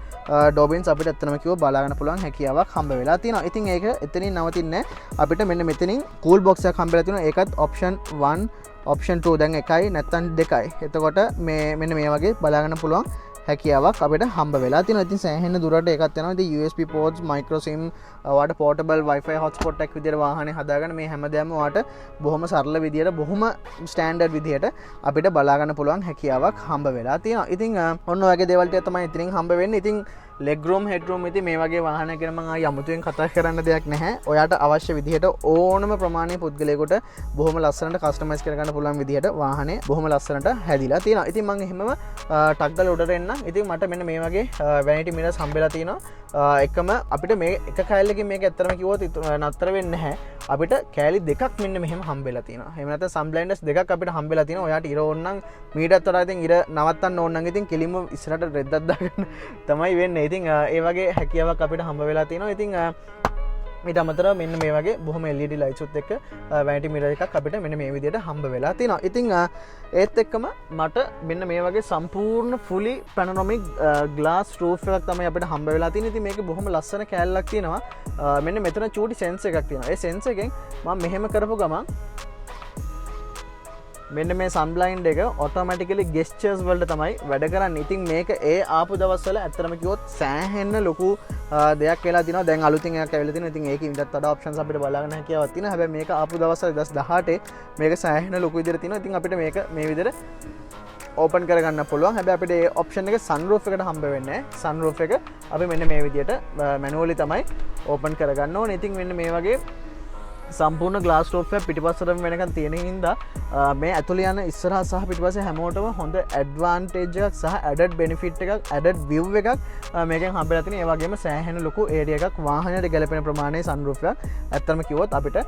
ඩෝබින්ස් අපිට ඇත්තටම කිව්ව බලා ගන්න පුළුවන් හැකියාවක් හම්බ වෙලා තියෙනවා. ඉතින් ඒක එතනින් නවතින්නේ අපිට මෙන්න මෙතනින් කූල් බොක්ස් එකක් හම්බෙලා තියෙනවා. ඒකත් ඔප්ෂන් 1 ඔප්ෂන් 2 දැන් 1යි නැත්නම් 2යි. එතකොට මේ මෙන්න මේ වගේ බලා ගන්න පුළුවන් හැකියාවක් අපිට හම්බ වෙලා තියෙනවා. ඉතින් සෑහෙන දුරට ඒකත් යනවා. ඉතින් USB ports, micro SIM, ඔයාට portable Wi-Fi hotspot එකක් විදියට වාහනේ හදාගන්න මේ හැමදේම ඔයාට බොහොම සරල විදියට බොහොම ස්ටෑන්ඩඩ් විදියට අපිට බලා ගන්න පුළුවන් හැකියාවක් හම්බ වෙලා තියෙනවා. ඉතින් ඔන්න ඔයගේ දේවල් ටික තමයි ඉතින් හම්බ වෙන්නේ. ඉතින් ලෙග් රූම්, හෙඩ් රූම් ඉතින් මේ වගේ වාහනයක් ගැන මම ආයි අමුතුවෙන් කතා කරන්න දෙයක් නැහැ. ඔයාට අවශ්‍ය විදිහට ඕනම ප්‍රමාණයේ පුද්ගලයෙකුට බොහොම ලස්සනට කස්ටමයිස් කරගන්න පුළුවන් විදිහට වාහනේ බොහොම ලස්සනට හැදිලා තියෙනවා. ඉතින් මම එහෙමම ටක් ගාලා උඩට එන්න. ඉතින් මට මෙන්න මේ වගේ වැනිටි මිරර්ස් හම්බෙලා තියෙනවා. එකම අපිට මේ එක කෑල්ලකින් මේක ඇත්තටම කිව්වොත් නතර වෙන්නේ නැහැ. අපිට කෑලි දෙකක් මෙන්න මෙහෙම හම්බෙලා තියෙනවා. එහෙම නැත්නම් සම් බ්ලයින්ඩර්ස් දෙකක් අපිට හම්බෙලා තියෙනවා. ඔයාට ඉර ඕන නම් මීටත් වඩා ඉතින් ඉර නවත්තන්න ඕන නම් ඉතින් කෙලින්ම ඉස්සරහට රෙද්දක් දාගන්න තමයි වෙන්නේ. ඉතින් ඒ වගේ හැකියාවක් අපිට හම්බ වෙලා තියෙනවා. ඉතින් ඊට අමතරව මෙන්න මේ වගේ බොහොම LED lights උත් එක්ක vanity mirror එකක් අපිට මෙන්න මේ විදිහට හම්බ වෙලා තිනවා. ඉතින් ඒත් එක්කම මට මෙන්න මේ වගේ සම්පූර්ණ fully panoramic glass roof එකක් තමයි අපිට හම්බ වෙලා තියෙන්නේ. ඉතින් මේක බොහොම ලස්සන කෑල්ලක් තියෙනවා. මෙන්න මෙතන චූටි සෙන්ස් එකක් තියෙනවා. ඒ සෙන්ස් එකෙන් මම මෙහෙම කරපු ගමන් මෙන්න මේ sun blind එක automatically gestures වලට තමයි වැඩ කරන්නේ. ඉතින් මේක ඒ ආපු දවස්වල ඇත්තටම කිව්වොත් සෑහෙන්න ලොකු දෙයක් වෙලා තිනවා. දැන් අලුතින් එකක් ඇවිල්ලා තිනවා. ඉතින් ඒකේ ඉඳත් වඩා options අපිට බලාගන්න හැකියාවක් තියෙනවා. හැබැයි මේක ආපු දවස්වල 2018 මේක සෑහෙන ලොකු විදිහට තියෙනවා. ඉතින් අපිට මේක මේ විදිහට ඕපන් කරගන්න පුළුවන්. හැබැයි අපිට ඒ ඔප්ෂන් එක sunroof එකට හම්බ වෙන්නේ නැහැ. sunroof එක අපි මෙන්න මේ විදිහට manually තමයි ඕපන් කරගන්න ඕනේ. ඉතින් මෙන්න මේ වගේ සම්පූර්ණ ග්ලාස් රූෆ් එක පිටිපස්සටම වෙනකන් තියෙන හින්දා මේ ඇතුළේ යන ඉස්සරහා සහ පිටිපස්සේ හැමෝටම හොඳ ඇඩ්වාන්ටේජ් එකක් සහ ඇඩඩ් බෙනිෆිට් එකක් ඇඩඩ් view එකක් මේකෙන් හම්බෙලා තියෙනවා. ඒ වගේම සෑහෙන ලොකු ඒරියා එකක් වාහනයට ගැලපෙන ප්‍රමාණයේ sunroof එකක් ඇත්තම කිව්වොත් අපිට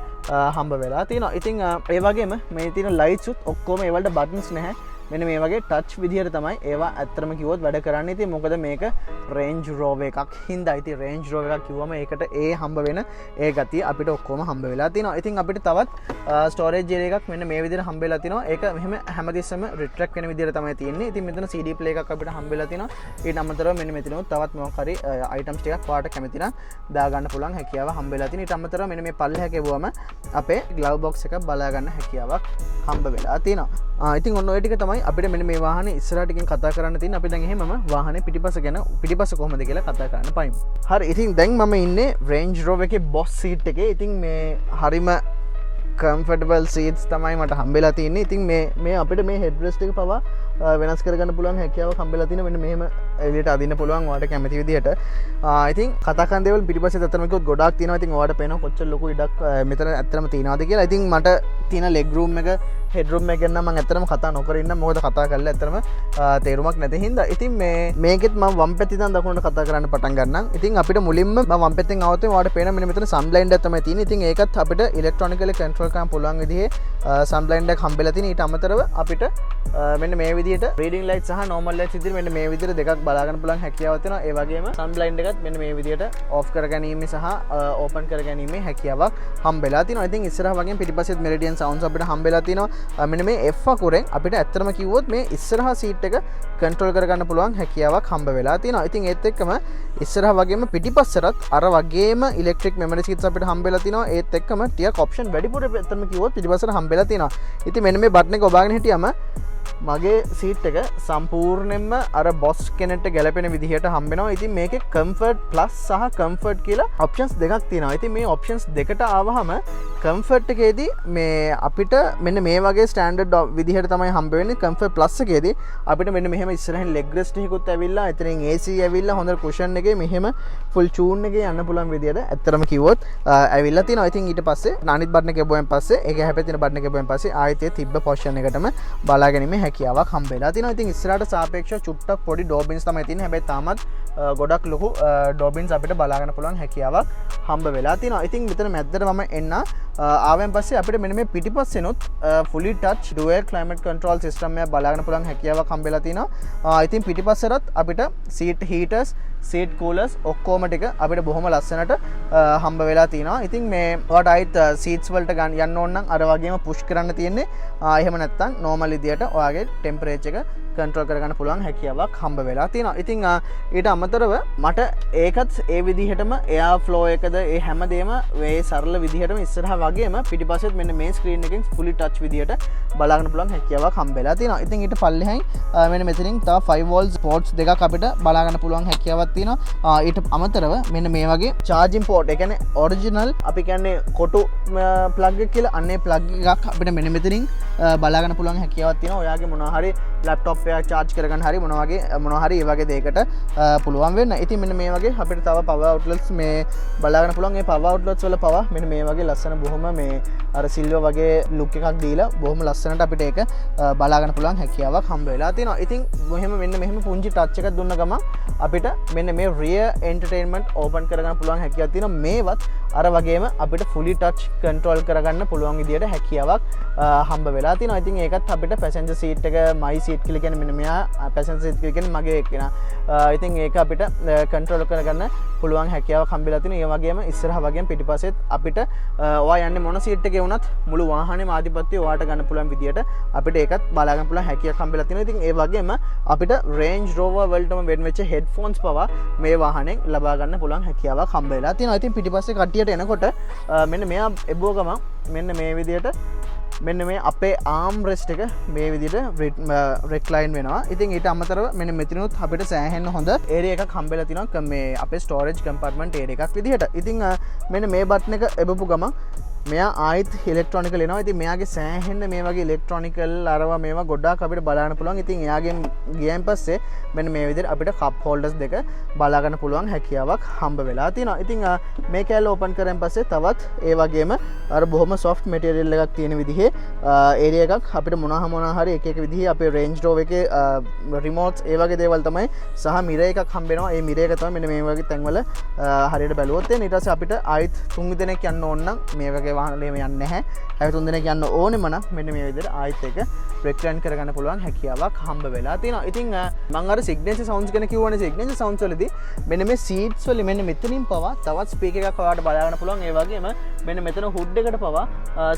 හම්බ වෙලා තියෙනවා. ඉතින් ඒ වගේම මේ තියෙන lights උත් ඔක්කොම ඒ වලට buttons නැහැ. මෙන්න මේ වගේ ටච් විදිහට තමයි ඒවා ඇත්තටම කිව්වොත් වැඩ කරන්නේ. ඉතින් මොකද මේක Range Rover එකක් හින්දා. ඉතින් Range Rover එකක් කිව්වම ඒකට ඒ හම්බ වෙන ඒ ගතිය අපිට ඔක්කොම හම්බ වෙලා තියෙනවා. ඉතින් අපිට තවත් ස්ටෝරේජ් ඒරියා එකක් මෙන්න මේ විදිහට හම්බ වෙලා තිනවා. ඒක මෙහෙම හැමතිස්සෙම රිට්‍රැක්ට් වෙන විදිහට තමයි තියෙන්නේ. ඉතින් මෙතන CD player එකක් අපිට හම්බ වෙලා තිනවා. ඊට අමතරව මෙන්න මෙතනොත් තවත් මොකක් හරි items ටිකක් ඔයාලට කැමති නම් දා ගන්න පුළුවන් හැකියාව හම්බ වෙලා තියෙනවා. ඊට අමතරව මෙන්න මේ පල්ලෙහා ගෙවුවම අපේ glove box එක බලා ගන්න හැකියාවක් හම්බ වෙලා තියෙනවා. ඉතින් ඔන්න ඔය ටික තමයි අපිට මෙන්න මේ වාහනේ ඉස්සරහට ටිකෙන් කතා කරන්න තියෙන. අපි දැන් එහෙමම වාහනේ පිටිපස කොහොමද කියලා කතා කරන්න පයිමු. හරි. ඉතින් දැන් මම ඉන්නේ Range Rover එකේ boss seat එකේ. ඉතින් මේ හරිම comfortable seats තමයි මට හම්බෙලා තියෙන්නේ. ඉතින් මේ අපිට මේ headrest එක පවා වෙනස් කරගන්න පුළුවන් හැකියාවක් හම්බෙලා තියෙනවා. මෙන්න මෙහෙම එළියට අදින්න පුළුවන් ඔයාලට කැමති විදිහට. ඉතින් කතා කරන දේවල් පිටිපස්සේ ඇත්තටම කිව්වොත් ගොඩාක් තියෙනවා. ඉතින් ඔයාලට පේනවා කොච්චර ලොකු ඉඩක් මෙතන ඇත්තටම තියනවාද කියලා. ඉතින් මට තියෙන leg room එක head room එක ගැන නම් මම ඇත්තටම කතා නොකර ඉන්න. මොකද කතා කරලා ඇත්තටම තේරුමක් නැති හින්දා. ඉතින් මේකෙත් මම වම් පැත්තේ ඉඳන් දකුණට කතා කරන්න පටන් ගන්නම්. ඉතින් අපිට මුලින්ම මම වම් පැත්තෙන් ආවොත් ඔයාලට පේනවා මෙන්න මෙතන sun blind එක තමයි තියෙන්නේ. ඉතින් ඒකත් අපිට electronically control කරන්න පුළුවන් විදිහේ sun blind එකක් හම්බෙලා තියෙන. ඊට අමතරව අපිට මෙන්න මේ විදිහට reading light සහ normal light විදිහට මෙන්න මේ විදිහට දෙකක් බලා ගන්න පුළුවන් හැකියාවක් තියෙනවා. ඒ වගේම sun blind එකත් මෙන්න මේ විදිහට off කර ගැනීම සහ open කර ගැනීමේ හැකියාවක් හම්බෙලා තියෙනවා. ඉතින් ඉස්සරහා වගේම පිටිපස්සෙත් Meridian sounds අපිට හම්බෙලා තියෙනවා. මෙන්න මේ F අකුරෙන් අපිට ඇත්තටම කිව්වොත් මේ ඉස්සරහා seat එක control කරගන්න පුළුවන් හැකියාවක් හම්බ වෙලා තියෙනවා. ඉතින් ඒත් එක්කම ඉස්සරහා වගේම පිටිපස්සටත් අර වගේම electric memory seats අපිට හම්බෙලා තියෙනවා. ඒත් එක්කම ටිකක් option වැඩිපුර ඇත්තටම කිව්වොත් පිටිපස්සට හම්බෙලා තියෙනවා. ඉතින් මෙන්න මේ බටන් එක ඔබාගෙන හිටියම මගේ සීට් එක සම්පූර්ණයෙන්ම අර බොස් කෙනෙක්ට ගැලපෙන විදිහට හම්බෙනවා. ඉතින් මේකේ comfort plus සහ comfort කියලා options දෙකක් තියෙනවා. ඉතින් මේ options දෙකට ආවහම comfort එකේදී මේ අපිට මෙන්න මේ වගේ standard විදිහට තමයි හම්බ වෙන්නේ. comfort plus එකේදී අපිට මෙන්න මෙහෙම ඉස්සරහින් leg rest එකකුත් ඇවිල්ලා එතනින් AC ඇවිල්ලා හොඳ cushion එකේ මෙහෙම full tune එකේ යන්න පුළුවන් විදිහට ඇත්තටම කිව්වොත් ඇවිල්ලා තියෙනවා. ඉතින් ඊට පස්සේ අනිත් බටන් එක ගිහුවෙන් පස්සේ ඒක හැපෙන බටන් එක ගිහුවෙන් පස්සේ ආයෙත් තිබ්බ position එකටම බලා ගැනීම හැකියාවක් හම්බෙලා තියෙනවා. ඉතින් ඉස්සරහට සාපේක්ෂව චුට්ටක් පොඩි ඩෝබින්ස් තමයි තියෙන්නේ. හැබැයි තාමත් ගොඩක් ලොකු ඩෝබින්ස් අපිට බලා ගන්න පුළුවන් හැකියාවක් හම්බ වෙලා තියෙනවා. ඉතින් මෙතන මැද්දට මම එන්න ආවෙන් පස්සේ අපිට මෙන්න මේ පිටිපස්සෙනුත් fully touch dual climate control system එකක් බලා ගන්න පුළුවන් හැකියාවක් හම්බෙලා තියෙනවා. ඉතින් පිටිපස්සටත් අපිට seat heaters, seat coolers ඔක්කොම ටික අපිට බොහොම ලස්සනට හම්බ වෙලා තියෙනවා. ඉතින් මේ ඔයාලට ආයිත් seats වලට යන්න ඕන නම් අර වගේම push කරන්න තියෙන්නේ. එහෙම නැත්නම් normal විදියට ඔයාගේ temperature එක control කරගන්න පුළුවන් හැකියාවක් හම්බ වෙලා තියෙනවා. ඉතින් ඊට අමතරව මට ඒකත් ඒ විදිහටම air flow එකද ඒ හැමදේම මේ සරල විදිහටම ඉස්සරහා වගේම පිටිපස්සෙත් මෙන්න මේ screen එකෙන් fully touch විදිහට බලා ගන්න පුළුවන් හැකියාවක් හම්බ වෙලා තියෙනවා. ඉතින් ඊට පල්ලෙහායි මෙන්න මෙතනින් තව 5 volts ports දෙකක් අපිට බලා ගන්න පුළුවන් හැකියාවක් තියෙනවා. ඊට අමතරව මෙන්න මේ වගේ charging port ඒ කියන්නේ original අපි කියන්නේ කොටු plug එක කියලා අන්නේ plug එකක් අපිට මෙන්න මෙතනින් බලා ගන්න පුළුවන් හැකියාවක් තියෙනවා. ඔයාගේ මොනවා හරි laptop එකක් charge කරගන්න හරි මොනවා හරි ඒ වගේ දෙයකට පුළුවන් වෙන්න. ඉතින් මෙන්න මේ වගේ අපිට තව power outlets මේ බලා ගන්න පුළුවන්. මේ power outlets වල පවා මෙන්න මේ වගේ ලස්සන බොහොම මේ අර සිල්වර් වගේ look එකක් දීලා බොහොම ලස්සනට අපිට ඒක බලා ගන්න පුළුවන් හැකියාවක් හම්බ වෙලා තියෙනවා. ඉතින් මෙහෙම පුංචි touch එකක් දුන්න ගමන් අපිට මෙන්න මේ rear entertainment open කරගන්න පුළුවන් හැකියාවක් තියෙනවා. මේවත් අර වගේම අපිට fully touch control කරගන්න පුළුවන් විදියට හැකියාවක් හම්බ වෙලා වෙලා තියෙනවා. ඉතින් ඒකත් අපිට පැසෙන්ජර් සීට් එක මයි සීට් කියලා කියන්නේ මෙන්න මෙයා පැසෙන්ජර් සීට් කියලා කියන්නේ මගේ එක්කෙනා. ඉතින් ඒක අපිට කන්ට්‍රෝල් කරගන්න පුළුවන් හැකියාවක් හම්බෙලා තියෙනවා. ඒ වගේම ඉස්සරහ වගේම පිටිපස්සෙත් අපිට ඔයා යන්නේ මොන සීට් එකේ වුණත් මුළු වාහනේම ආධිපත්‍යය ඔයාට ගන්න පුළුවන් විදියට අපිට ඒකත් බලා ගන්න පුළුවන් හැකියාවක් හම්බෙලා තියෙනවා. ඉතින් ඒ වගේම අපිට Range Rover වලටම වෙන් වෙච්ච headphones පවා මේ වාහනේ ලබා ගන්න පුළුවන් හැකියාවක් හම්බෙලා තියෙනවා. ඉතින් පිටිපස්සේ කට්ටියට එනකොට මෙන්න මෙයා එබුව ගමන් මෙන්න මේ විදියට මෙන්න මේ අපේ ආම් රෙස්ට් එක මේ විදිහට රෙක්ලයින් වෙනවා. ඉතින් ඊට අමතරව මෙන්න මෙතනොත් අපිට සෑහෙන්න හොඳ ඒරියා එකක් හම්බෙලා තිනවා මේ අපේ ස්ටෝරේජ් කම්පාර්ට්මන්ට් ඒරියා එකක් විදිහට. ඉතින් මෙන්න මේ බටන් එක එබපු ගමන් මෙයා ආයිත් ඉලෙක්ට්‍රොනිකල් එනවා. ඉතින් මෙයාගේ සෑහෙන්න මේ වගේ ඉලෙක්ට්‍රොනිකල් අරවා මේවා ගොඩාක් අපිට බලන්න පුළුවන්. ඉතින් එයාගෙන් ගියන් පස්සේ මෙන්න මේ විදිහට අපිට කප් හෝල්ඩර්ස් දෙක බලා ගන්න පුළුවන් හැකියාවක් හම්බ වෙලා තියෙනවා. ඉතින් මේ කැල්ල ඕපන් කරන් පස්සේ තවත් ඒ වගේම අර බොහොම සොෆ්ට් මැටීරියල් එකක් තියෙන විදිහේ ඒරියා එකක් අපිට මොනවා හරි එක එක විදිහේ අපේ Range Rover එකේ රිමෝට්ස් ඒ වගේ දේවල් තමයි සහ මිරර් එකක් හම්බ වෙනවා. ඒ මිරර් එක තමයි මෙන්න මේ වගේ තැන්වල හරියට බැලුවොත් ඊට පස්සේ අපිට ආයිත් 3 දෙනෙක් යන්න ඕන නම් මේ වගේ වාහනවල යන්නේ නැහැ. හැබැයි 3 දෙනෙක් යන්න ඕනෙම නම් මෙන්න මේ විදිහට ආයිත් එක රෙක්ලයින් කරගන්න පුළුවන් හැකියාවක් හම්බ වෙලා තියෙනවා. ඉතින් මම අර සිග්නේචර් සවුන්ඩ්ස් ගැන කිව්වනේ. සිග්නේචර් සවුන්ඩ්ස් වලදී මෙන්න මේ සීට්ස් වල මෙන්න මෙතනින් පවා තවත් ස්පීකර් එකක් ඔයාලට බලා ගන්න පුළුවන්. ඒ වගේම මෙන්න මෙතන හුඩ් එකට පවා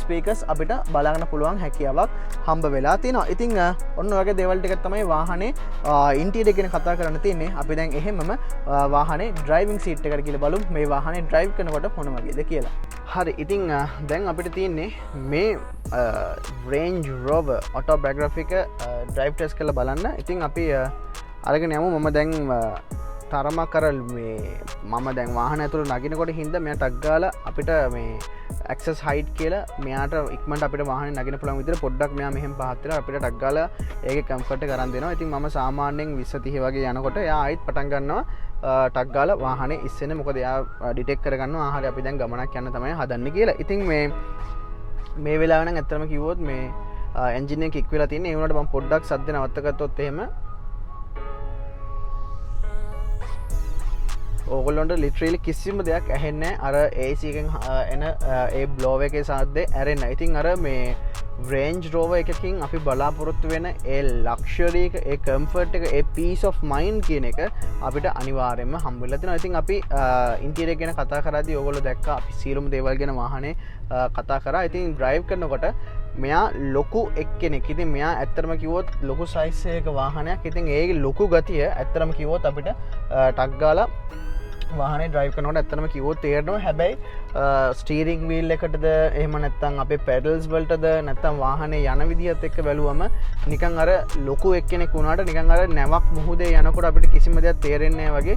ස්පීකර්ස් අපිට බලා ගන්න පුළුවන් හැකියාවක් හම්බ වෙලා තියෙනවා. ඉතින් ඔන්න ඔය වගේ දේවල් ටිකක් තමයි වාහනේ ඉන්ටීරියර් ගැන කතා කරන්න තියෙන්නේ. අපි දැන් එහෙමම වාහනේ ඩ්‍රයිවිං සීට් එකට කියලා බලමු මේ වාහනේ ඩ්‍රයිව් කරනකොට මොන වගේද කියලා. හරි. ඉතින් දැන් අපිට තියෙන්නේ මේ Range Rover Autobiography එක ඩ්‍රයිව් ටෙස්ට් කරලා බලන්න. ඉතින් අපි අරගෙන යමු. මම දැන් තරමක් කර මේ මම දැන් වාහන ඇතුළේ නගිනකොට හින්දා මෙයා ටක් ගාලා අපිට මේ access height කියලා මෙයාට ඉක්මනට අපිට වාහනේ නගින්න පුළුවන් විදිහට පොඩ්ඩක් මෙයා මෙහෙම පහත් වෙලා අපිට ටක් ගාලා ඒකේ කම්ෆර්ට් එක අරන් දෙනවා. ඉතින් මම සාමාන්‍යයෙන් 20 30 වගේ යනකොට එයා ආයිත් පටන් ගන්නවා ටක් ගාලා වාහනේ ඉස්සෙන්නේ. මොකද එයා ඩිටෙක්ට් කරගන්නවා ආහාරය අපි දැන් ගමනක් යන්න තමයි හදන්නේ කියලා. ඉතින් මේ වෙලාව නම් ඇත්තටම කිව්වොත් මේ එන්ජින් එක කික් වෙලා තියෙන්නේ. ඒ වුණාට මම පොඩ්ඩක් සද්ද නවත්ත ගත්තොත් එහෙම ඕගොල්ලොන්ට ලිටරලි කිසිම දෙයක් ඇහෙන්නේ අර AC එකෙන් එන ඒ බ්ලෝව එකේ සද්දේ ඇරෙන්න. ඉතින් අර මේ Range Rover එකකින් අපි බලාපොරොත්තු වෙන ඒ ලක්ෂරි එක, ඒ කම්ෆර්ට් එක, ඒ peace of mind කියන එක අපිට අනිවාර්යයෙන්ම හම්බ වෙලා තියෙනවා. ඉතින් අපි ඉන්ටීරියර් ගැන කතා කරද්දී ඕගොල්ලෝ දැක්කා අපි සියලුම දේවල් ගැන වාහනේ කතා කරා. ඉතින් ඩ්‍රයිව් කරනකොට මෙයා ලොකු එක්කෙනෙක්. ඉතින් මෙයා ඇත්තටම කිව්වොත් ලොකු සයිස් එකක වාහනයක්. ඉතින් ඒ ලොකු ගතිය ඇත්තටම කිව්වොත් අපිට ටක් ගාලා වාහනේ ඩ්‍රයිව් කරනකොට ඇත්තටම කිව්වොත් තේරෙනවා. හැබැයි ස්ටීරිං වීල් එකටද එහෙම නැත්නම් අපේ පැඩල්ස් වලටද නැත්නම් වාහනේ යන විදිහත් එක්ක බැලුවම නිකන් අර ලොකු එක්කෙනෙක් වුණාට නිකන් අර නැවක් මුහුදේ යනකොට අපිට කිසිම දෙයක් තේරෙන්නේ නැහැ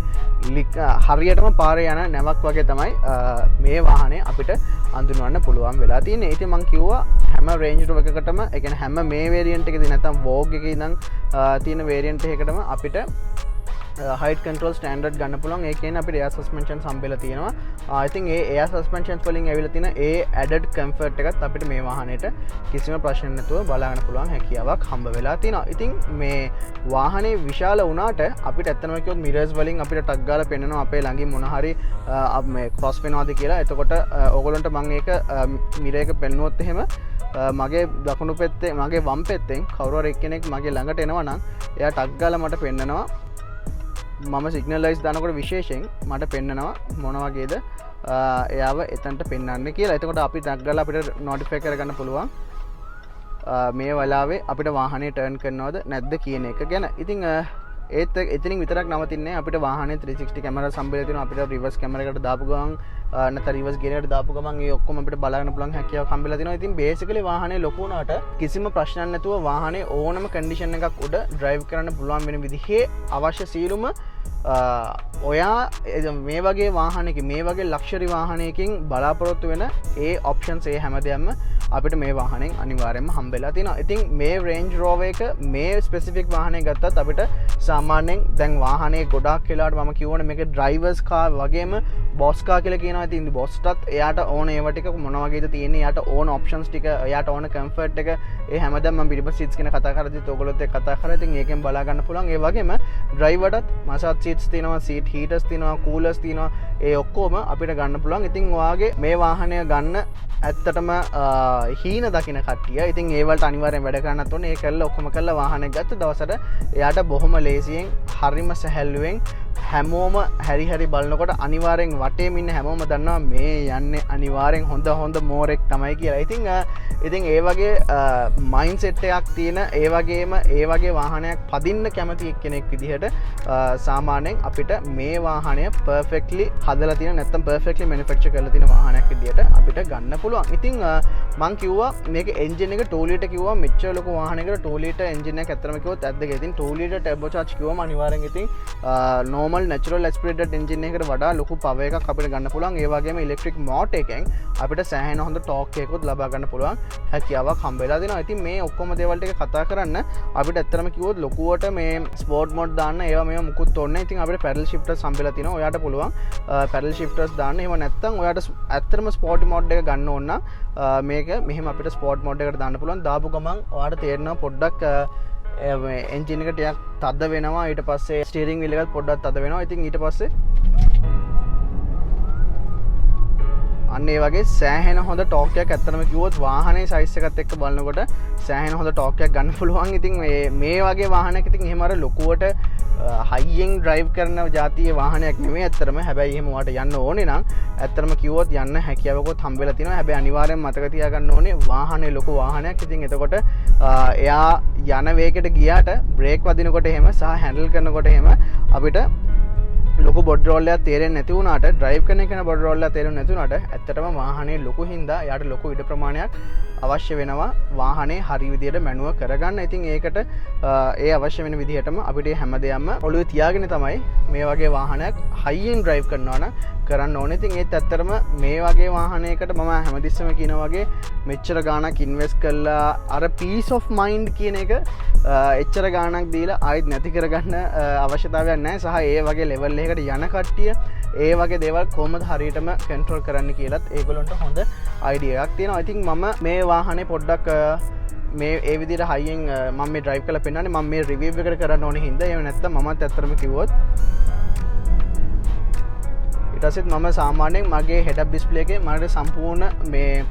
වගේ හරියටම පාරේ යන නැවක් වගේ තමයි මේ වාහනේ අපිට අඳුනවන්න පුළුවන් වෙලා තියෙන්නේ. ඉතින් මම කිව්වා හැම Range Rover එකකටම ඒ කියන්නේ හැම මේ වේරියන්ට් එකේදී නැත්නම් Vogue එකේ ඉඳන් තියෙන වේරියන්ට් එකකටම අපිට height control standard ගන්න පුළුවන්. ඒ කියන්නේ අපිට air suspension හම්බෙලා තියෙනවා. I think A air suspensions වලින් ඇවිල්ලා තියෙන ඒ added comfort එකත් අපිට මේ වාහනේට කිසිම ප්‍රශ්න නැතුව බලා ගන්න පුළුවන් හැකියාවක් හම්බ වෙලා තියෙනවා. ඉතින් මේ වාහනේ විශාල වුණාට අපිට ඇත්තම කිව්වොත් mirrors වලින් අපිට ටක් ගාලා පෙන්නනවා අපේ ළඟින් මොන හරි මේ cross වෙනවාද කියලා. එතකොට ඕගොල්ලන්ට මම ඒක mirror එක පෙන්නුවොත් එහෙම මගේ දකුණු පැත්තේ මගේ වම් පැත්තෙන් කවුරු හරි එක්කෙනෙක් මගේ ළඟට එනවා නම් එයා ටක් ගාලා මට පෙන්නනවා. මම සිග්නල් ලයිට්ස් දානකොට විශේෂයෙන් මට පෙන්නනවා මොන වගේද එයාව එතනට පෙන්වන්න කියලා. එතකොට අපි ටක් ගාලා අපිට නොටිෆයි කරගන්න පුළුවන් මේ වෙලාවේ අපිට වාහනේ ටර්න් කරනවද නැද්ද කියන එක ගැන. ඉතින් ඒත් එතනින් විතරක් නවතින්නේ අපිට වාහනේ 360 කැමරා සම්බන්ධ තියෙනවා. අපිට රිවර්ස් කැමරා එකට දාපු ගමන් නැත්නම් රිවර්ස් ගියර් එකට දාපු ගමන් ඒ ඔක්කොම අපිට බලන්න පුළුවන් හැකියාවක් හම්බෙලා තියෙනවා. ඉතින් බේසිකලි වාහනේ ලොකු වුණාට කිසිම ප්‍රශ්නයක් නැතුව වාහනේ ඕනම කන්ඩිෂන් එකක් උඩ ඩ්‍රයිව් කරන්න පුළුවන් වෙන විදිහේ අවශ්‍ය සීලුම ඔයා මේ වගේ වාහනයක මේ වගේ ලක්ෂරි වාහනයකින් බලාපොරොත්තු වෙන ඒ ඔප්ෂන්ස් ඒ හැමදේම අපිට මේ වාහනෙන් අනිවාර්යයෙන්ම හම්බෙලා තියෙනවා. ඉතින් මේ Range Rover එක මේ ස්පෙસિෆික් වාහනේ ගත්තත් අපිට සාමාන්‍යයෙන් දැන් වාහනේ ගොඩාක් වෙලාවට මම කියවනේ මේක ඩ්‍රයිවර්ස් කාර් වගේම බොස් කාර් කියලා කියනවා. ඉතින් බොස්ටත් එයාට ඕන ඒවා ටික මොන වගේද තියෙන්නේ, එයාට ඕන ඔප්ෂන්ස් ටික, එයාට ඕන කම්ෆර්ට් එක ඒ හැමදේම මම පිටිපස්ස සීට්ස් ගැන කතා කරද්දිත් ඔයගොල්ලොත් එක්ක කතා කරා. ඉතින් ඒකෙන් බලා ගන්න පුළුවන්. ඒ වගේම ඩ්‍රයිවර්ටත් මසාජ් මසාජ් සීට්ස් තියෙනවා, සීට් හීටර්ස් තියෙනවා, කූලර්ස් තියෙනවා. ඒ ඔක්කොම අපිට ගන්න පුළුවන්. ඉතින් ඔයාගේ මේ වාහනය ගන්න ඇත්තටම හීන දකින කට්ටිය ඉතින් ඒවලට අනිවාර්යෙන් වැඩ කරන්නත් ඕනේ. ඒ කළා ඔක්කොම කළා වාහනයක් ගත්ත දවසට එයාට බොහොම ලේසියෙන් හරිම සැහැල්ලුවෙන් හැමෝම හැරි බලනකොට අනිවාර්යෙන් වටේම ඉන්න හැමෝම දන්නවා මේ යන්නේ අනිවාර්යෙන් හොඳ මෝරෙක් තමයි කියලා. ඉතින් ඒ වගේ මයින්ඩ්සෙට් එකක් තියෙන ඒ වගේ වාහනයක් පදින්න කැමති කෙනෙක් විදිහට සාමාන්‍යයෙන් අපිට මේ වාහනය පර්ෆෙක්ට්ලි හදලා තියෙන නැත්නම් පර්ෆෙක්ට්ලි මැනුෆැක්චර් කරලා තියෙන වාහනයක් විදිහට අපිට ගන්න පුළුවන්. ඉතින් මං කිව්වා මේක එන්ජින් එක 2 ලීටර් කිව්වා මෙච්චර ලොකු වාහනයකට 2 ලීටර් එන්ජින් එකක් ඇත්තම කිව්වොත් ඇද්ද කියලා. ඉතින් 2 ලීටර් ටර්බෝ චාර්ජ් කිව්වම අනිවාර්යෙන් ඉතින් normal natural aspirated engine එකකට වඩා ලොකු power එකක් අපිට ගන්න පුළුවන්. ඒ වගේම electric motor එකෙන් අපිට සෑහෙන හොඳ torque එකකුත් ලබා ගන්න පුළුවන් හැකියාවක් හම්බ වෙලා දෙනවා. ඉතින් මේ ඔක්කොම දේවල් ටික කතා කරන්න අපිට ඇත්තටම කිව්වොත් ලොකුවට මේ sport mode දාන්න ඒවා මේවා මුකුත් ඕනේ නැහැ. ඉතින් අපිට pedal shifters හම්බෙලා තිනවා. ඔයාට පුළුවන් pedal shifters දාන්න. එහෙම නැත්නම් ඔයාට ඇත්තටම sport mode එක ගන්න ඕන නම් මේක මෙහෙම අපිට sport mode එකට දාන්න පුළුවන්. දාපු ගමන් ඔයාට තේරෙනවා පොඩ්ඩක් එන්ජින් එක ටිකක් තද වෙනවා. ඊට පස්සේ ස්ටියරින් වීල් එකත් පොඩ්ඩක් තද වෙනවා. ඉතින් ඊට පස්සේ අන්න ඒ වගේ සෑහෙන හොඳ ටෝක් එකක් ඇත්තටම කිව්වොත් වාහනේ සයිස් එකත් එක්ක බලනකොට සෑහෙන හොඳ ටෝක් එකක් ගන්න පුළුවන්. ඉතින් මේ වගේ වාහනයක් ඉතින් එහෙම අර ලොකුවට හයියෙන් ඩ්‍රයිව් කරන ජාතියේ වාහනයක් නෙමෙයි ඇත්තටම. හැබැයි එහෙම වාට යන්න ඕනේ නම් ඇත්තටම කිව්වොත් යන්න හැකියාවකොත් හම්බෙලා තියෙනවා. හැබැයි අනිවාර්යෙන්ම මතක තියාගන්න ඕනේ වාහනේ ලොකු වාහනයක්. ඉතින් එතකොට එයා යන වේගයට ගියාට බ්‍රේක් වදිනකොට එහෙම සහ හැන්ඩල් කරනකොට එහෙම අපිට ලොකු බොඩ් රෝල් එකක් තේරෙන්නේ නැති වුණාට ඩ්‍රයිව් කරන කෙනා බොඩ් රෝල් එකක් තේරෙන්නේ නැති වුණාට ඇත්තටම වාහනේ ලොකු හින්දා යාට ලොකු ඉඩ ප්‍රමාණයක් අවශ්‍ය වෙනවා වාහනේ හරි විදියට මැනුවර් කරගන්න. ඉතින් ඒකට ඒ අවශ්‍ය වෙන විදිහටම අපිට හැමදේම ඔළුවේ තියාගෙන තමයි මේ වගේ වාහනයක් හයියෙන් ඩ්‍රයිව් කරනවා නම් කරන්න ඕනේ. ඉතින් ඒත් ඇත්තටම මේ වගේ වාහනයකට මම හැමතිස්සෙම කියනවා වගේ මෙච්චර ගාණක් ඉන්වෙස්ට් කරලා අර පීස් ඔෆ් මයින්ඩ් කියන එක එච්චර ගාණක් දීලා ආයෙත් නැති කරගන්න අවශ්‍යතාවයක් නැහැ. සහ ඒ වගේ ලෙවල් එකකට යන කට්ටිය ඒ වගේ දේවල් කොහොමද හරියටම කන්ට්‍රෝල් කරන්න කියලාත් ඒගොල්ලන්ට හොඳ අයිඩියා එකක් තියෙනවා. ඉතින් මම මේ වාහනේ පොඩ්ඩක් මේ ඒ විදිහට හයියෙන් මම මේ ඩ්‍රයිව් කරලා පෙන්නන්නේ. මම මේ රිවිව් එකට කරන්න ඕනේ හින්දා. එහෙම නැත්නම් මමත් ඇත්තටම කිව්වොත් ඊට පස්සෙත් මම සාමාන්‍යයෙන් මගේ හෙඩ් අප් ඩිස්ප්ලේ එකේ මට සම්පූර්ණ මේ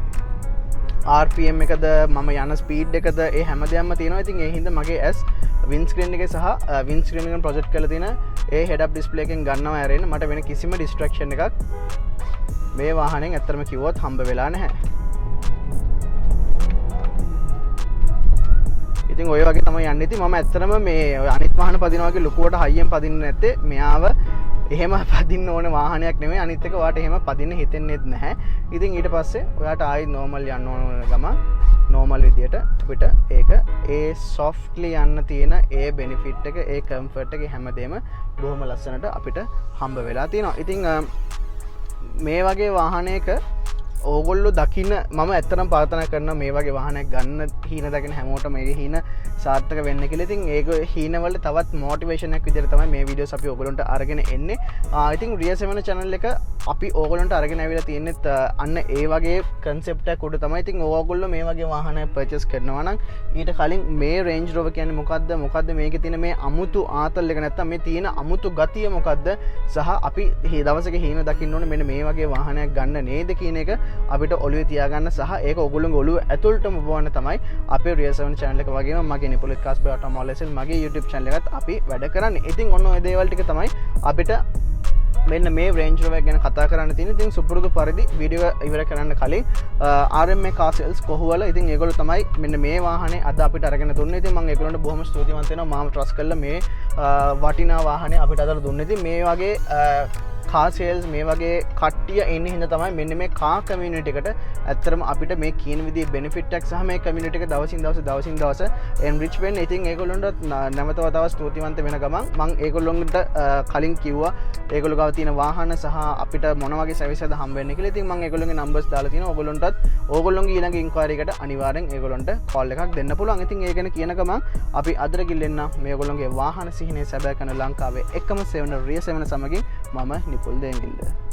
RPM එකද මම යන ස්පීඩ් එකද ඒ හැමදේම තියෙනවා. ඉතින් ඒ හින්දා මගේ ඇස් වින් ස්ක්‍රීන් එකේ සහ වින් ස්ක්‍රීන් එකෙන් ප්‍රොජෙක්ට් කරලා තියෙන ඒ හෙඩ් අප් ඩිස්ප්ලේ එකෙන් ගන්නවා ඇරෙන්න මට වෙන කිසිම ඩිස්ට්‍රැක්ෂන් එකක් මේ වාහනයෙන් ඇත්තටම කිව්වොත් හම්බ වෙලා නැහැ. ඉතින් ඔය වගේ තමයි යන්නේ. ඉතින් මම ඇත්තටම මේ අනිත් වාහන පදිනවා වගේ ලොකුවට හයියෙන් පදින්නේ නැත්තේ මෙයාව එහෙම පදින්න ඕන වාහනයක් නෙමෙයි. අනිත් එක ඔයාට එහෙම පදින්න හිතෙන්නේත් නැහැ. ඉතින් ඊට පස්සේ ඔයාට ආයි නෝමල් යන්න ඕන ගම නෝමල් විදියට අපිට ඒක ඒ සොෆ්ට්ලි යන්න තියෙන ඒ බෙනිෆිට් එක ඒ කම්ෆර්ට් එක හැමදේම බොහොම ලස්සනට අපිට හම්බ වෙලා තියෙනවා. ඉතින් මේ වගේ වාහනයක ඕගොල්ලෝ දකින්න මම ඇත්තටම ප්‍රාර්ථනා කරනවා මේ වගේ වාහනයක් ගන්න හීන දකින හැමෝටම මේ හීන සාර්ථක වෙන්න කියලා. ඉතින් ඒක හීනවල තවත් මොටිවේෂන් එකක් විදිහට තමයි මේ වීඩියෝස් අපි ඕගොල්ලන්ට අරගෙන එන්නේ. ඉතින් Rear 7 channel එක අපි ඕගොල්ලන්ට අරගෙන ආවිලා තියෙනෙත් අන්න ඒ වගේ concept එකක් උඩ තමයි. ඉතින් ඕගොල්ලෝ මේ වගේ වාහනයක් purchase කරනවා නම් ඊට කලින් මේ Range Rover කියන්නේ මොකද්ද මේකේ තියෙන මේ අමුතු ආතල් එක නැත්තම් මේ තියෙන අමුතු ගතිය මොකද්ද සහ අපි දවසක හීන දකින්න ඕනේ මෙන්න මේ වගේ වාහනයක් ගන්න නේද කියන එක අපිට ඔළුවේ තියාගන්න සහ ඒක ඔයගොල්ලෝගේ ඔළුව ඇතුළටම බවන්න තමයි අපේ Rear 7 channel එක වගේම මගේ නිපුලිත් කාස්බේ ඔටෝමොබයිල්ස් මගේ YouTube channel එකත් අපි වැඩ කරන්නේ. ඉතින් ඔන්න ඔය දේවල් ටික තමයි අපිට මෙන්න මේ Range Rover ගැන කතා කරන්න තියෙන්නේ. ඉතින් සුපුරුදු පරිදි වීඩියෝ ඉවර කරන්න කලින් RMA car sales කොහොවල ඉතින් ඒගොල්ලෝ තමයි මෙන්න මේ වාහනේ අද අපිට අරගෙන දුන්නේ. ඉතින් මම ඒගොල්ලන්ට බොහොම ස්තුතිවන්ත වෙනවා මාව ට්‍රස්ට් කරලා මේ වටිනා වාහනේ අපිට අදලා දුන්නේ. ඉතින් මේ වගේ car sales මේ වගේ කට්ටිය එන්නේ හින්දා තමයි මෙන්න මේ car community එකට ඇත්තටම අපිට මේ කියන විදිහේ benefit එකක් සහ මේ community එක දවසින් දවස enrich වෙන්නේ. ඉතින් ඒගොල්ලන්ට නැවත වතාවක් ස්තුතිවන්ත වෙන ගමන් මම ඒගොල්ලන්ට කලින් කිව්වා ඒගොල්ලෝ ගාව තියෙන වාහන සහ අපිට මොන වගේ සර්විස් එකද හම්බ වෙන්නේ කියලා. ඉතින් මම ඒගොල්ලන්ගේ numbers දාලා තියෙනවා. ඕගොල්ලන්ගේ ඊළඟ inquiry එකට අනිවාර්යෙන් ඒගොල්ලන්ට call එකක් දෙන්න පුළුවන්. ඉතින් ඒ ගැන කියන ගමන් අපි අදට ගිල්ලෙන්න මේ ඒගොල්ලන්ගේ වාහන සිහිනේ සැබෑ කරන ලංකාවේ එකම 7 Rear 7 සමගින් මම නිපුල් දෙමින්ද